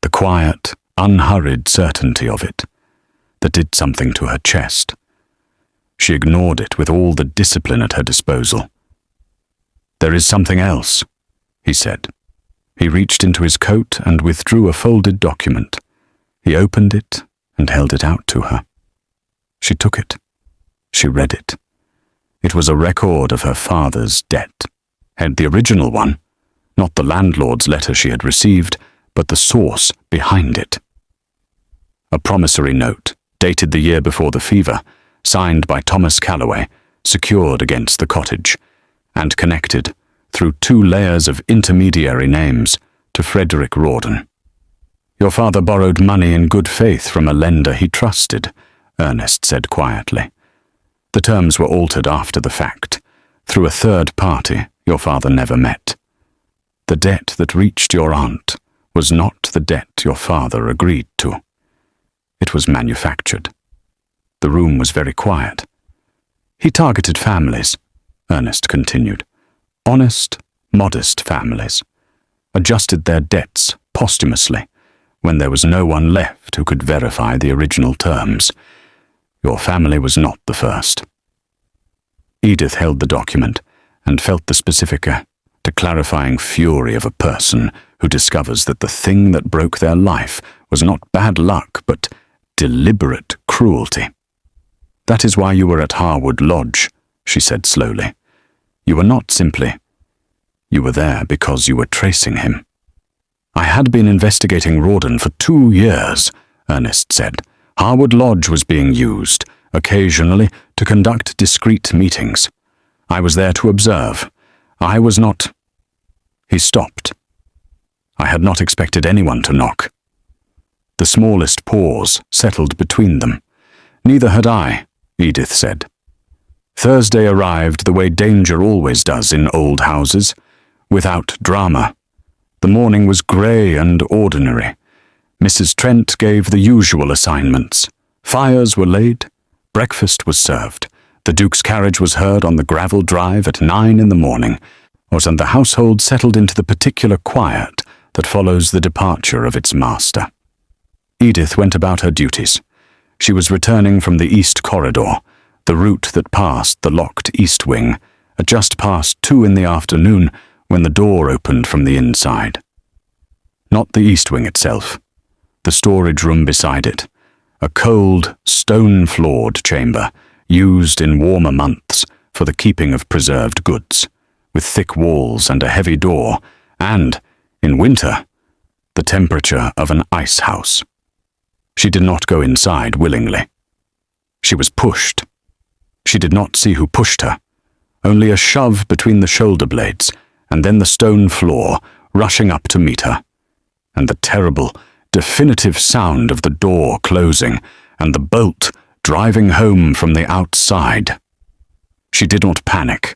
the quiet, unhurried certainty of it, that did something to her chest. She ignored it with all the discipline at her disposal. "There is something else," he said. He reached into his coat and withdrew a folded document. He opened it and held it out to her. She took it. She read it. It was a record of her father's debt. And the original one, not the landlord's letter she had received, but the source behind it. A promissory note, dated the year before the fever, signed by Thomas Calloway, secured against the cottage, and connected, through 2 layers of intermediary names, to Frederick Rawdon. "Your father borrowed money in good faith from a lender he trusted," Ernest said quietly. "The terms were altered after the fact, through a third party your father never met. The debt that reached your aunt was not the debt your father agreed to. It was manufactured." The room was very quiet. "He targeted families," Ernest continued. "Honest, modest families. Adjusted their debts posthumously, when there was no one left who could verify the original terms. Your family was not the first." Edith held the document and felt the specific, clarifying fury of a person who discovers that the thing that broke their life was not bad luck, but deliberate cruelty. "That is why you were at Harwood Lodge," she said slowly. "You were not simply. You were there because you were tracing him." "I had been investigating Rawdon for 2 years," Ernest said. "Harwood Lodge was being used, occasionally, to conduct discreet meetings. I was there to observe. I was not—" He stopped. I had not expected anyone to knock. The smallest pause settled between them. "Neither had I," Edith said. "Thursday arrived the way danger always does in old houses, without drama. The morning was grey and ordinary. Mrs. Trent gave the usual assignments. Fires were laid. Breakfast was served. The Duke's carriage was heard on the gravel drive at 9 in the morning, and the household settled into the particular quiet that follows the departure of its master. Edith went about her duties. She was returning from the east corridor, the route that passed the locked east wing, at just past 2 in the afternoon when the door opened from the inside. Not the east wing itself, the storage room beside it, a cold, stone-floored chamber used in warmer months for the keeping of preserved goods, with thick walls and a heavy door, and, in winter, the temperature of an ice house. She did not go inside willingly. She was pushed. She did not see who pushed her, only a shove between the shoulder blades, and then the stone floor rushing up to meet her, and the terrible, definitive sound of the door closing and the bolt driving home from the outside. She did not panic.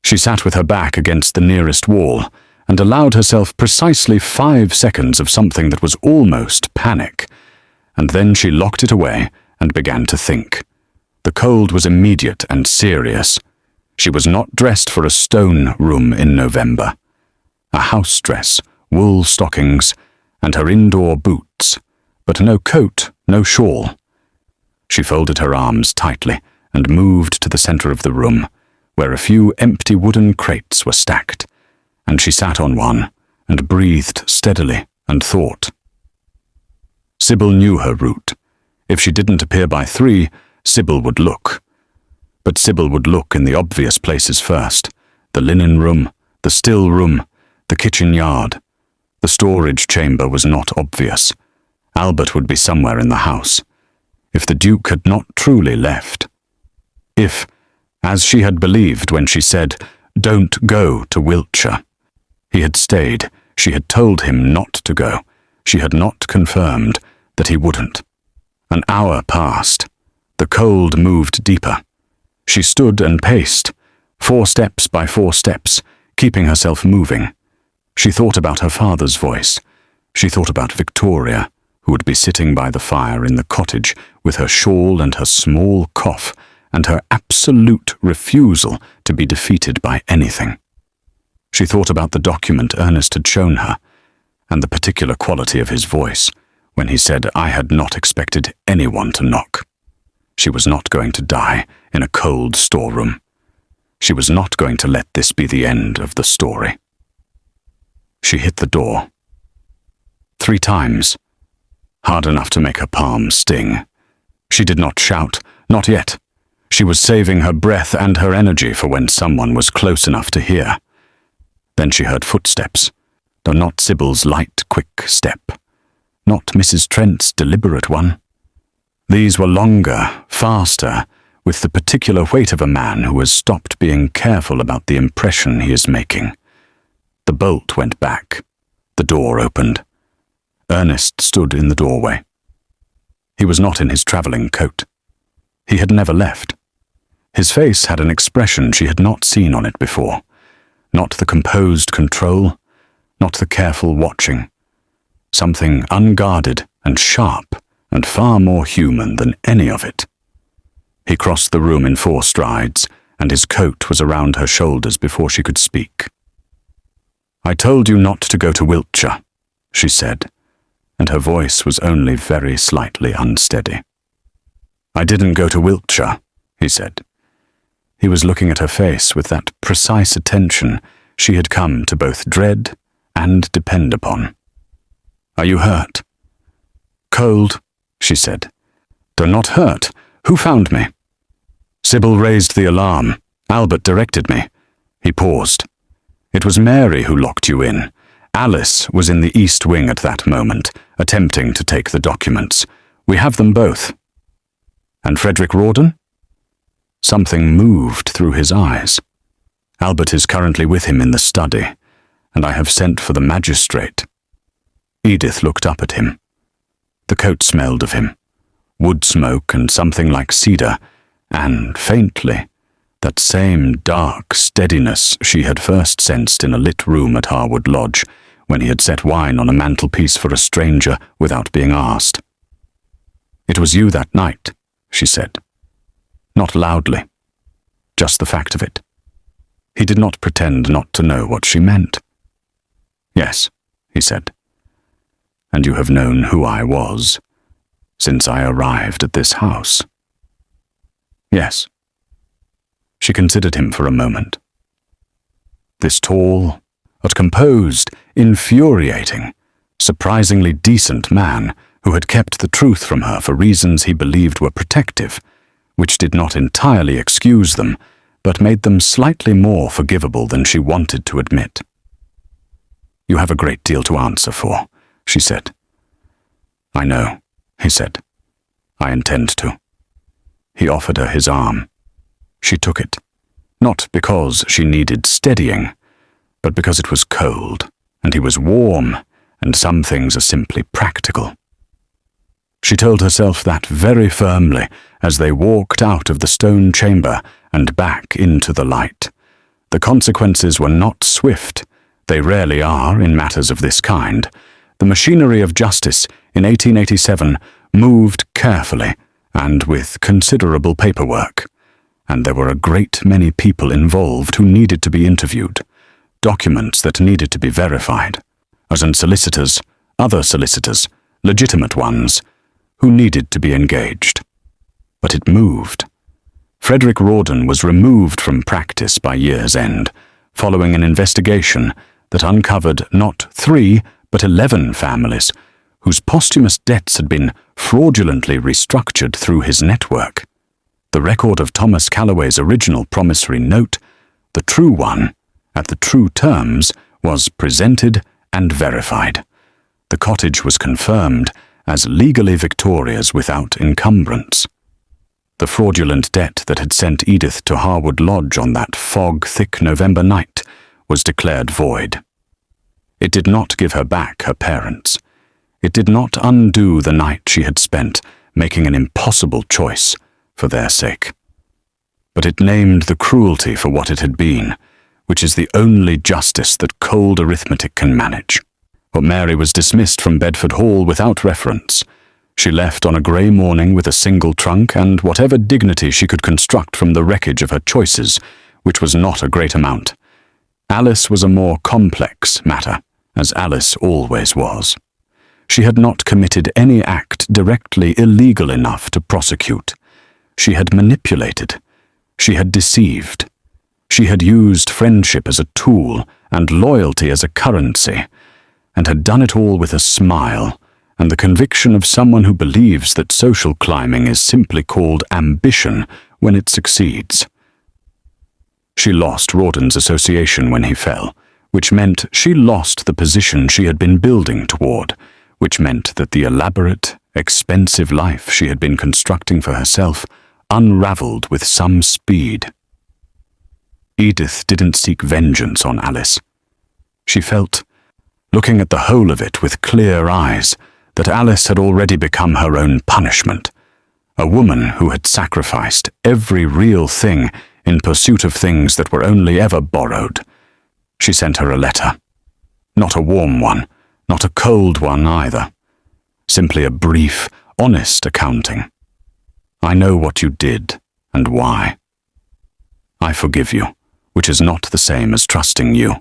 She sat with her back against the nearest wall and allowed herself precisely 5 seconds of something that was almost panic, and then she locked it away and began to think. The cold was immediate and serious. She was not dressed for a stone room in November. A house dress, wool stockings, and her indoor boots, but no coat, no shawl. She folded her arms tightly and moved to the center of the room, where a few empty wooden crates were stacked, and she sat on one and breathed steadily and thought. Sybil knew her route. If she didn't appear by 3, Sybil would look. But Sybil would look in the obvious places first, The linen room, the still room, the kitchen yard. The storage chamber was not obvious. Albert would be somewhere in the house. If the Duke had not truly left. If, as she had believed when she said, "Don't go to Wiltshire," he had stayed, she had told him not to go. She had not confirmed that he wouldn't. An hour passed. The cold moved deeper. She stood and paced, 4 steps by 4 steps, keeping herself moving. She thought about her father's voice. She thought about Victoria, who would be sitting by the fire in the cottage with her shawl and her small cough, and her absolute refusal to be defeated by anything. She thought about the document Ernest had shown her, and the particular quality of his voice when he said, "I had not expected anyone to knock." She was not going to die in a cold storeroom. She was not going to let this be the end of the story. She hit the door. 3 times, hard enough to make her palm sting. She did not shout, not yet. She was saving her breath and her energy for when someone was close enough to hear. Then she heard footsteps, though not Sybil's light, quick step, not Mrs. Trent's deliberate one. These were longer, faster, with the particular weight of a man who has stopped being careful about the impression he is making. The bolt went back. The door opened. Ernest stood in the doorway. He was not in his travelling coat. He had never left. His face had an expression she had not seen on it before. Not the composed control, not the careful watching. Something unguarded and sharp and far more human than any of it. He crossed the room in 4 strides, and his coat was around her shoulders before she could speak. "I told you not to go to Wiltshire," she said, and her voice was only very slightly unsteady. "I didn't go to Wiltshire," he said. He was looking at her face with that precise attention she had come to both dread and depend upon. "Are you hurt?" "Cold," she said. "Though not hurt. Who found me?" "Sybil raised the alarm. Albert directed me." He paused. "It was Mary who locked you in. Alice was in the east wing at that moment, attempting to take the documents. We have them both." "And Frederick Rawdon?" Something moved through his eyes. "Albert is currently with him in the study, and I have sent for the magistrate." Edith looked up at him. The coat smelled of him, wood smoke and something like cedar, and, faintly, that same dark steadiness she had first sensed in a lit room at Harwood Lodge when he had set wine on a mantelpiece for a stranger without being asked. "It was you that night," she said. Not loudly, just the fact of it. He did not pretend not to know what she meant. "Yes," he said. "And you have known who I was since I arrived at this house." "Yes." She considered him for a moment. This tall, but composed, infuriating, surprisingly decent man who had kept the truth from her for reasons he believed were protective, which did not entirely excuse them, but made them slightly more forgivable than she wanted to admit. "You have a great deal to answer for," she said. "I know," he said. "I intend to." He offered her his arm. She took it, not because she needed steadying, but because it was cold, and he was warm, and some things are simply practical. She told herself that very firmly as they walked out of the stone chamber and back into the light. The consequences were not swift. They rarely are in matters of this kind. The machinery of justice in 1887 moved carefully and with considerable paperwork, and there were a great many people involved who needed to be interviewed, documents that needed to be verified, as in solicitors, other solicitors, legitimate ones, who needed to be engaged. But it moved. Frederick Rawdon was removed from practice by year's end, following an investigation that uncovered not 3, but 11 families whose posthumous debts had been fraudulently restructured through his network. The record of Thomas Calloway's original promissory note, the true one, at the true terms, was presented and verified. The cottage was confirmed as legally Victoria's without encumbrance. The fraudulent debt that had sent Edith to Harwood Lodge on that fog-thick November night was declared void. It did not give her back her parents. It did not undo the night she had spent making an impossible choice for their sake. But it named the cruelty for what it had been, which is the only justice that cold arithmetic can manage. But Mary was dismissed from Bedford Hall without reference. She left on a grey morning with a single trunk and whatever dignity she could construct from the wreckage of her choices, which was not a great amount. Alice was a more complex matter, as Alice always was. She had not committed any act directly illegal enough to prosecute. She had manipulated. She had deceived. She had used friendship as a tool and loyalty as a currency, and had done it all with a smile and the conviction of someone who believes that social climbing is simply called ambition when it succeeds. She lost Rawdon's association when he fell, which meant she lost the position she had been building toward, which meant that the elaborate, expensive life she had been constructing for herself unraveled with some speed. Edith didn't seek vengeance on Alice. She felt, looking at the whole of it with clear eyes, that Alice had already become her own punishment, a woman who had sacrificed every real thing in pursuit of things that were only ever borrowed. She sent her a letter. Not a warm one, not a cold one either. Simply a brief, honest accounting. I know what you did and why. I forgive you, which is not the same as trusting you.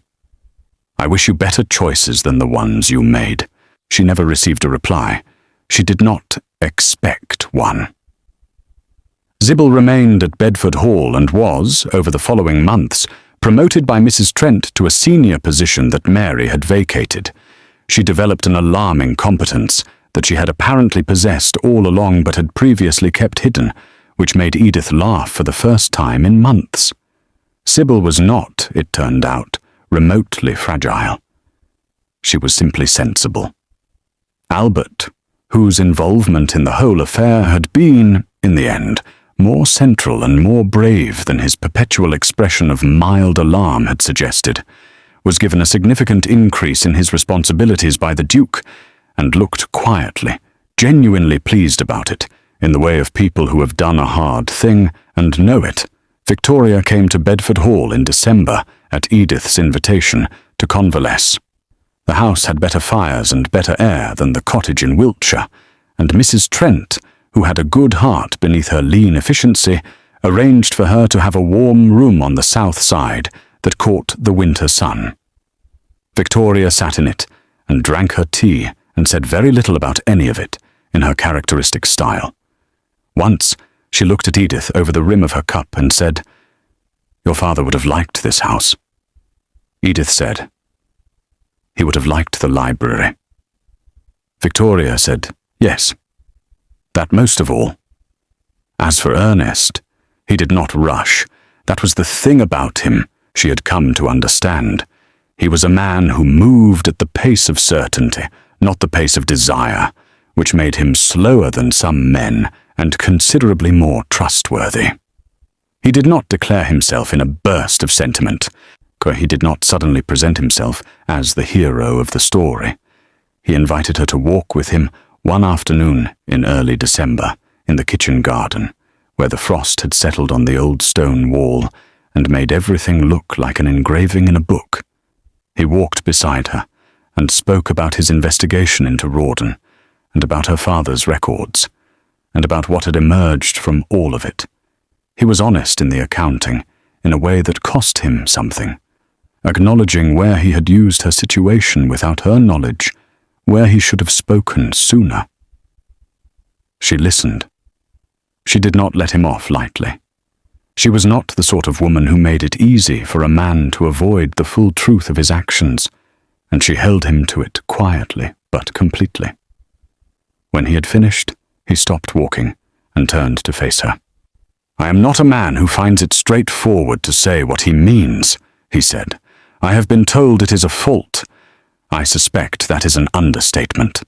I wish you better choices than the ones you made. She never received a reply. She did not expect one. Sybil remained at Bedford Hall and was, over the following months, promoted by Mrs. Trent to a senior position that Mary had vacated. She developed an alarming competence that she had apparently possessed all along but had previously kept hidden, which made Edith laugh for the first time in months. Sybil was not, it turned out, remotely fragile. She was simply sensible. Albert, whose involvement in the whole affair had been, in the end, more central and more brave than his perpetual expression of mild alarm had suggested, was given a significant increase in his responsibilities by the Duke, and looked quietly, genuinely pleased about it, in the way of people who have done a hard thing and know it. Victoria came to Bedford Hall in December, at Edith's invitation, to convalesce. The house had better fires and better air than the cottage in Wiltshire, and Mrs. Trent, who had a good heart beneath her lean efficiency, arranged for her to have a warm room on the south side that caught the winter sun. Victoria sat in it and drank her tea and said very little about any of it in her characteristic style. Once she looked at Edith over the rim of her cup and said, "Your father would have liked this house." Edith said, "He would have liked the library." Victoria said, "Yes, that most of all." As for Ernest, he did not rush. That was the thing about him she had come to understand. He was a man who moved at the pace of certainty, not the pace of desire, which made him slower than some men and considerably more trustworthy. He did not declare himself in a burst of sentiment. He did not suddenly present himself as the hero of the story. He invited her to walk with him one afternoon in early December in the kitchen garden, where the frost had settled on the old stone wall and made everything look like an engraving in a book. He walked beside her and spoke about his investigation into Rawdon, and about her father's records, and about what had emerged from all of it. He was honest in the accounting, in a way that cost him something, acknowledging where he had used her situation without her knowledge, where he should have spoken sooner. She listened. She did not let him off lightly. She was not the sort of woman who made it easy for a man to avoid the full truth of his actions, and she held him to it quietly but completely. When he had finished, he stopped walking and turned to face her. "I am not a man who finds it straightforward to say what he means," he said. I have been told it is a fault. I suspect that is an understatement."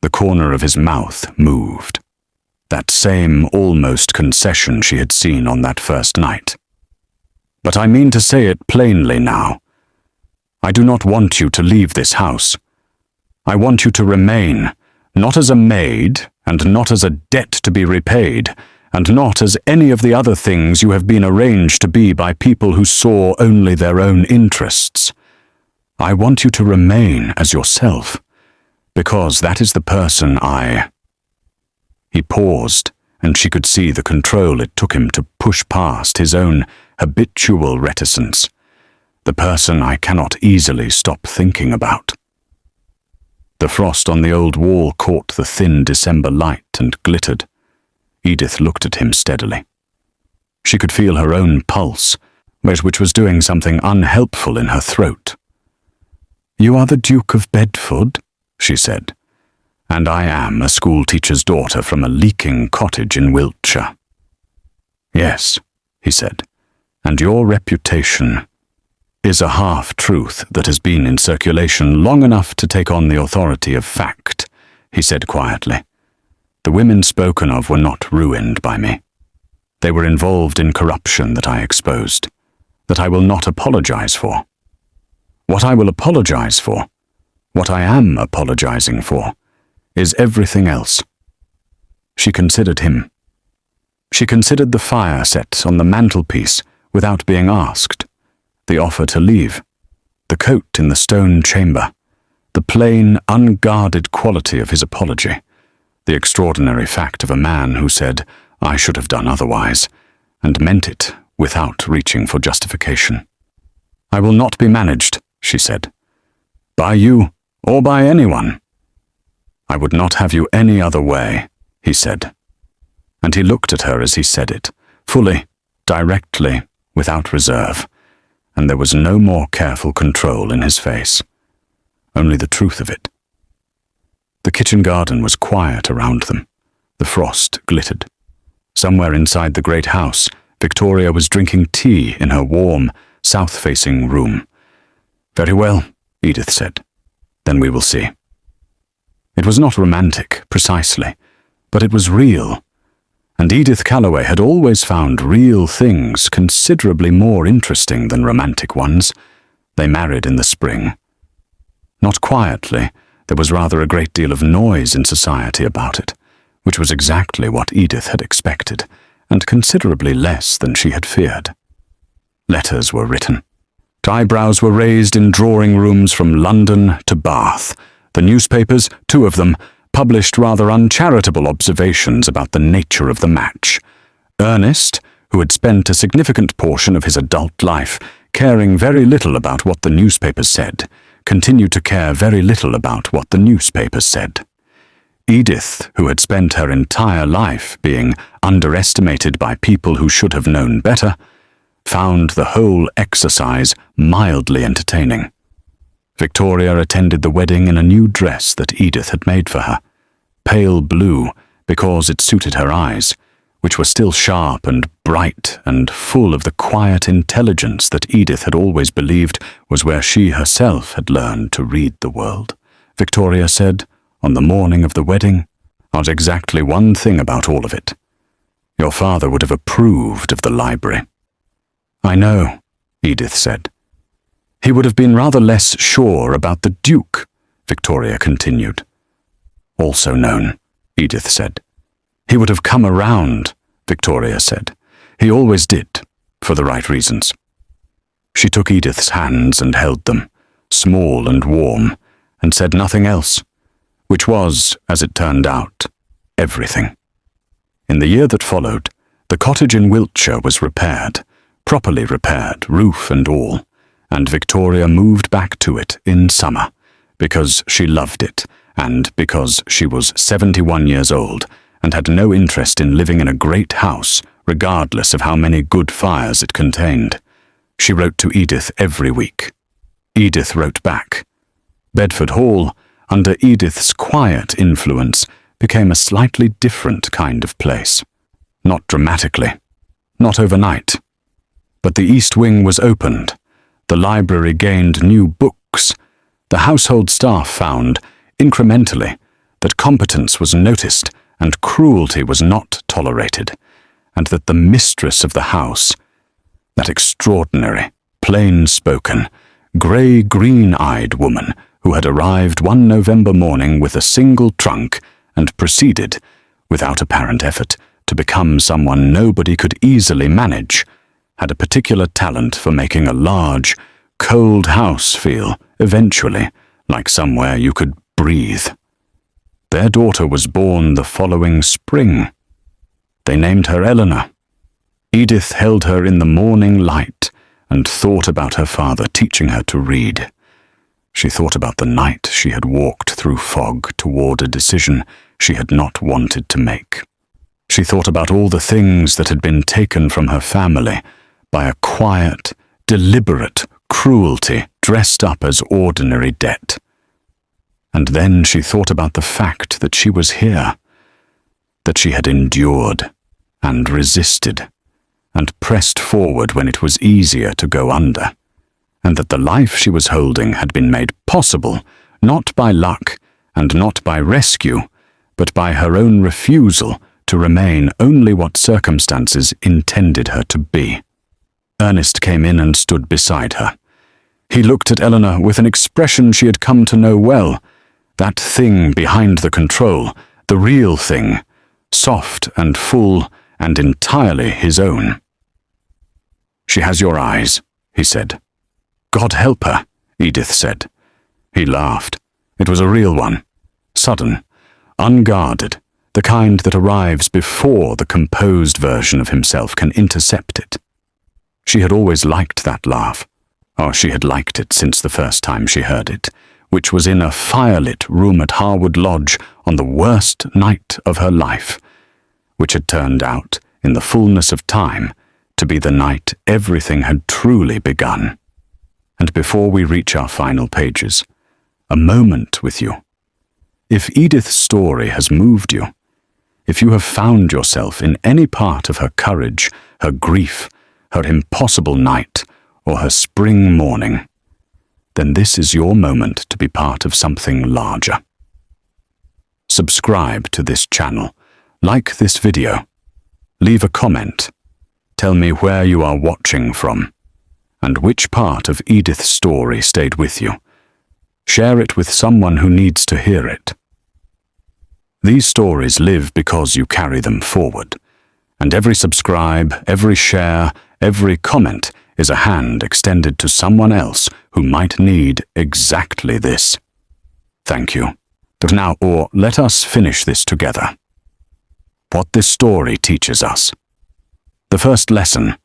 The corner of his mouth moved. That same almost concession she had seen on that first night. "But I mean to say it plainly now. I do not want you to leave this house. I want you to remain, not as a maid, and not as a debt to be repaid, and not as any of the other things you have been arranged to be by people who saw only their own interests. I want you to remain as yourself, because that is the person I—" He paused, and she could see the control it took him to push past his own habitual reticence, the person I cannot easily stop thinking about. The frost on the old wall caught the thin December light and glittered. Edith looked at him steadily. She could feel her own pulse, which was doing something unhelpful in her throat. "You are the Duke of Bedford," she said, "and I am a schoolteacher's daughter from a leaking cottage in Wiltshire." "Yes," he said, "and your reputation is a half-truth that has been in circulation long enough to take on the authority of fact," he said quietly. "The women spoken of were not ruined by me. They were involved in corruption that I exposed, that I will not apologize for. What I will apologize for, what I am apologizing for, is everything else." She considered him. She considered the fire set on the mantelpiece without being asked, the offer to leave, the coat in the stone chamber, the plain, unguarded quality of his apology, the extraordinary fact of a man who said, "I should have done otherwise," and meant it without reaching for justification. "I will not be managed," she said, "by you or by anyone." "I would not have you any other way," he said. And he looked at her as he said it, fully, directly, without reserve, and there was no more careful control in his face, only the truth of it. The kitchen garden was quiet around them. The frost glittered. Somewhere inside the great house, Victoria was drinking tea in her warm, south-facing room. "Very well," Edith said. "Then we will see." It was not romantic, precisely, but it was real, and Edith Calloway had always found real things considerably more interesting than romantic ones. They married in the spring. Not quietly, there was rather a great deal of noise in society about it, which was exactly what Edith had expected, and considerably less than she had feared. Letters were written. Eyebrows were raised in drawing rooms from London to Bath. The newspapers, 2 of them, published rather uncharitable observations about the nature of the match. Ernest, who had spent a significant portion of his adult life caring very little about what the newspapers said, continued to care very little about what the newspapers said. Edith, who had spent her entire life being underestimated by people who should have known better, found the whole exercise mildly entertaining. Victoria attended the wedding in a new dress that Edith had made for her, pale blue because it suited her eyes, which were still sharp and bright and full of the quiet intelligence that Edith had always believed was where she herself had learned to read the world. Victoria said, on the morning of the wedding, "Not exactly one thing about all of it. Your father would have approved of the library." "I know," Edith said. "He would have been rather less sure about the Duke," Victoria continued. "Also known," Edith said. "He would have come around," Victoria said. "He always did, for the right reasons." She took Edith's hands and held them, small and warm, and said nothing else, which was, as it turned out, everything. In the year that followed, the cottage in Wiltshire was repaired, properly repaired, roof and all, and Victoria moved back to it in summer, because she loved it, and because she was 71 years old and had no interest in living in a great house, regardless of how many good fires it contained. She wrote to Edith every week. Edith wrote back. Bedford Hall, under Edith's quiet influence, became a slightly different kind of place. Not dramatically, not overnight. But the east wing was opened. The library gained new books. The household staff found, incrementally, that competence was noticed and cruelty was not tolerated, and that the mistress of the house, that extraordinary, plain-spoken, grey-green-eyed woman who had arrived one November morning with a single trunk and proceeded, without apparent effort, to become someone nobody could easily manage, had a particular talent for making a large, cold house feel, eventually, like somewhere you could breathe. Their daughter was born the following spring. They named her Eleanor. Edith held her in the morning light and thought about her father teaching her to read. She thought about the night she had walked through fog toward a decision she had not wanted to make. She thought about all the things that had been taken from her family by a quiet, deliberate cruelty dressed up as ordinary debt. And then she thought about the fact that she was here, that she had endured and resisted and pressed forward when it was easier to go under, and that the life she was holding had been made possible not by luck and not by rescue, but by her own refusal to remain only what circumstances intended her to be. Ernest came in and stood beside her. He looked at Eleanor with an expression she had come to know well, that thing behind the control, the real thing, soft and full and entirely his own. "She has your eyes," he said. "God help her," Edith said. He laughed. It was a real one, sudden, unguarded, the kind that arrives before the composed version of himself can intercept it. She had always liked that laugh, or she had liked it since the first time she heard it, which was in a firelit room at Harwood Lodge on the worst night of her life, which had turned out, in the fullness of time, to be the night everything had truly begun. And before we reach our final pages, a moment with you. If Edith's story has moved you, if you have found yourself in any part of her courage, her grief, her impossible night, or her spring morning, then this is your moment to be part of something larger. Subscribe to this channel, like this video, leave a comment, tell me where you are watching from, and which part of Edith's story stayed with you. Share it with someone who needs to hear it. These stories live because you carry them forward, and every subscribe, every share, every comment is a hand extended to someone else who might need exactly this. Thank you. But now, let us finish this together. What this story teaches us. The first lesson: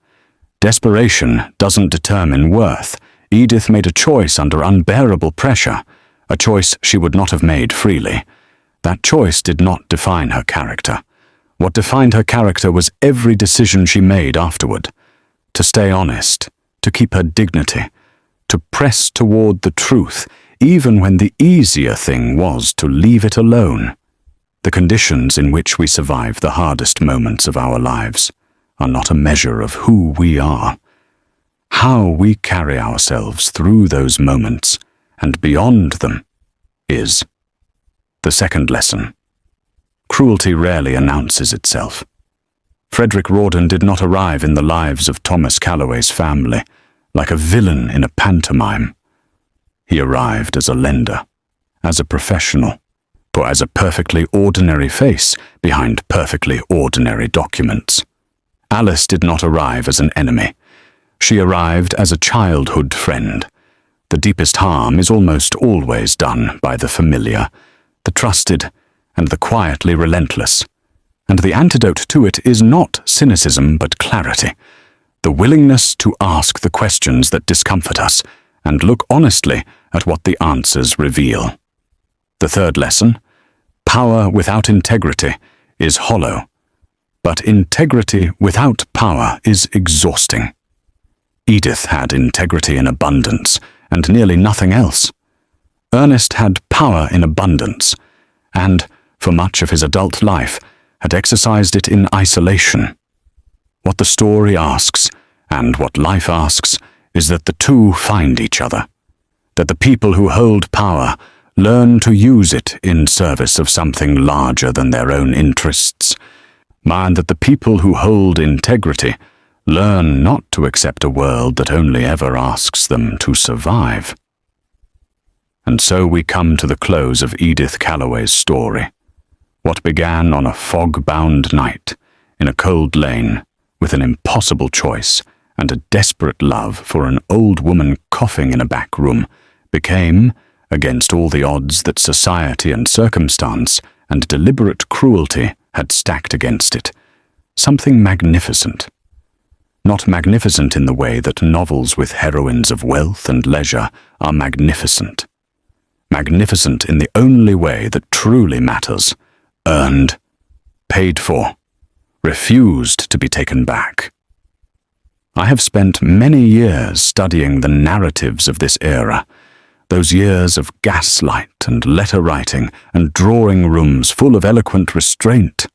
desperation doesn't determine worth. Edith made a choice under unbearable pressure, a choice she would not have made freely. That choice did not define her character. What defined her character was every decision she made afterward. To stay honest, to keep her dignity, to press toward the truth, even when the easier thing was to leave it alone. The conditions in which we survive the hardest moments of our lives are not a measure of who we are. How we carry ourselves through those moments and beyond them is. The second lesson: cruelty rarely announces itself. Frederick Rawdon did not arrive in the lives of Thomas Calloway's family like a villain in a pantomime. He arrived as a lender, as a professional, or as a perfectly ordinary face behind perfectly ordinary documents. Alice did not arrive as an enemy. She arrived as a childhood friend. The deepest harm is almost always done by the familiar, the trusted, and the quietly relentless. And the antidote to it is not cynicism but clarity, the willingness to ask the questions that discomfort us and look honestly at what the answers reveal. The third lesson: power without integrity is hollow, but integrity without power is exhausting. Edith had integrity in abundance and nearly nothing else. Ernest had power in abundance and, for much of his adult life, had exercised it in isolation. What the story asks, and what life asks, is that the two find each other, that the people who hold power learn to use it in service of something larger than their own interests, and that the people who hold integrity learn not to accept a world that only ever asks them to survive. And so we come to the close of Edith Calloway's story. What began on a fog-bound night in a cold lane with an impossible choice and a desperate love for an old woman coughing in a back room became, against all the odds that society and circumstance and deliberate cruelty had stacked against it, something magnificent. Not magnificent in the way that novels with heroines of wealth and leisure are magnificent. Magnificent in the only way that truly matters: earned, paid for, refused to be taken back. I have spent many years studying the narratives of this era, those years of gaslight and letter writing and drawing rooms full of eloquent restraint.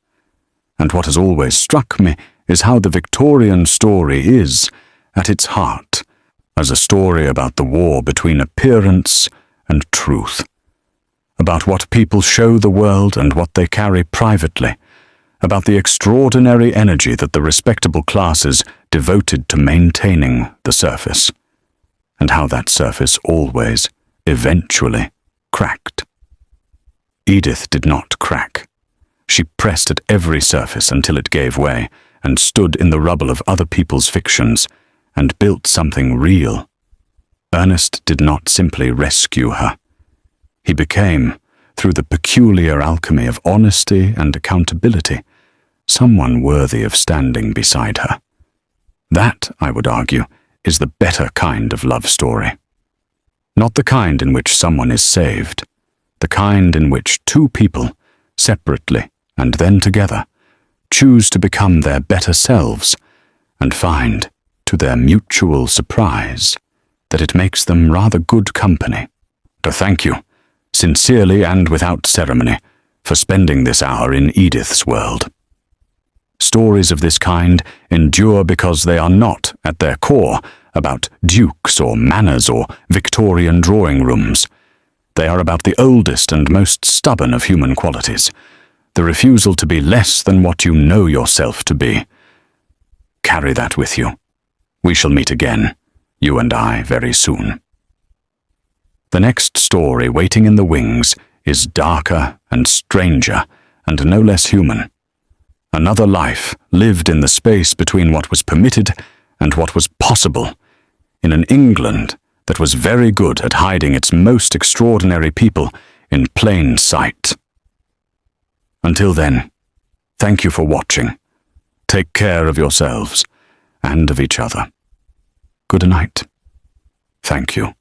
And what has always struck me is how the Victorian story is, at its heart, as a story about the war between appearance and truth, about what people show the world and what they carry privately, about the extraordinary energy that the respectable classes devoted to maintaining the surface, and how that surface always, eventually, cracked. Edith did not crack. She pressed at every surface until it gave way, and stood in the rubble of other people's fictions, and built something real. Ernest did not simply rescue her. He became, through the peculiar alchemy of honesty and accountability, someone worthy of standing beside her. That, I would argue, is the better kind of love story. Not the kind in which someone is saved, the kind in which two people, separately and then together, choose to become their better selves and find, to their mutual surprise, that it makes them rather good company. To thank you, sincerely and without ceremony, for spending this hour in Edith's world. Stories of this kind endure because they are not, at their core, about dukes or manners or Victorian drawing rooms. They are about the oldest and most stubborn of human qualities, the refusal to be less than what you know yourself to be. Carry that with you. We shall meet again, you and I, very soon. The next story waiting in the wings is darker and stranger and no less human. Another life lived in the space between what was permitted and what was possible, in an England that was very good at hiding its most extraordinary people in plain sight. Until then, thank you for watching. Take care of yourselves and of each other. Good night. Thank you.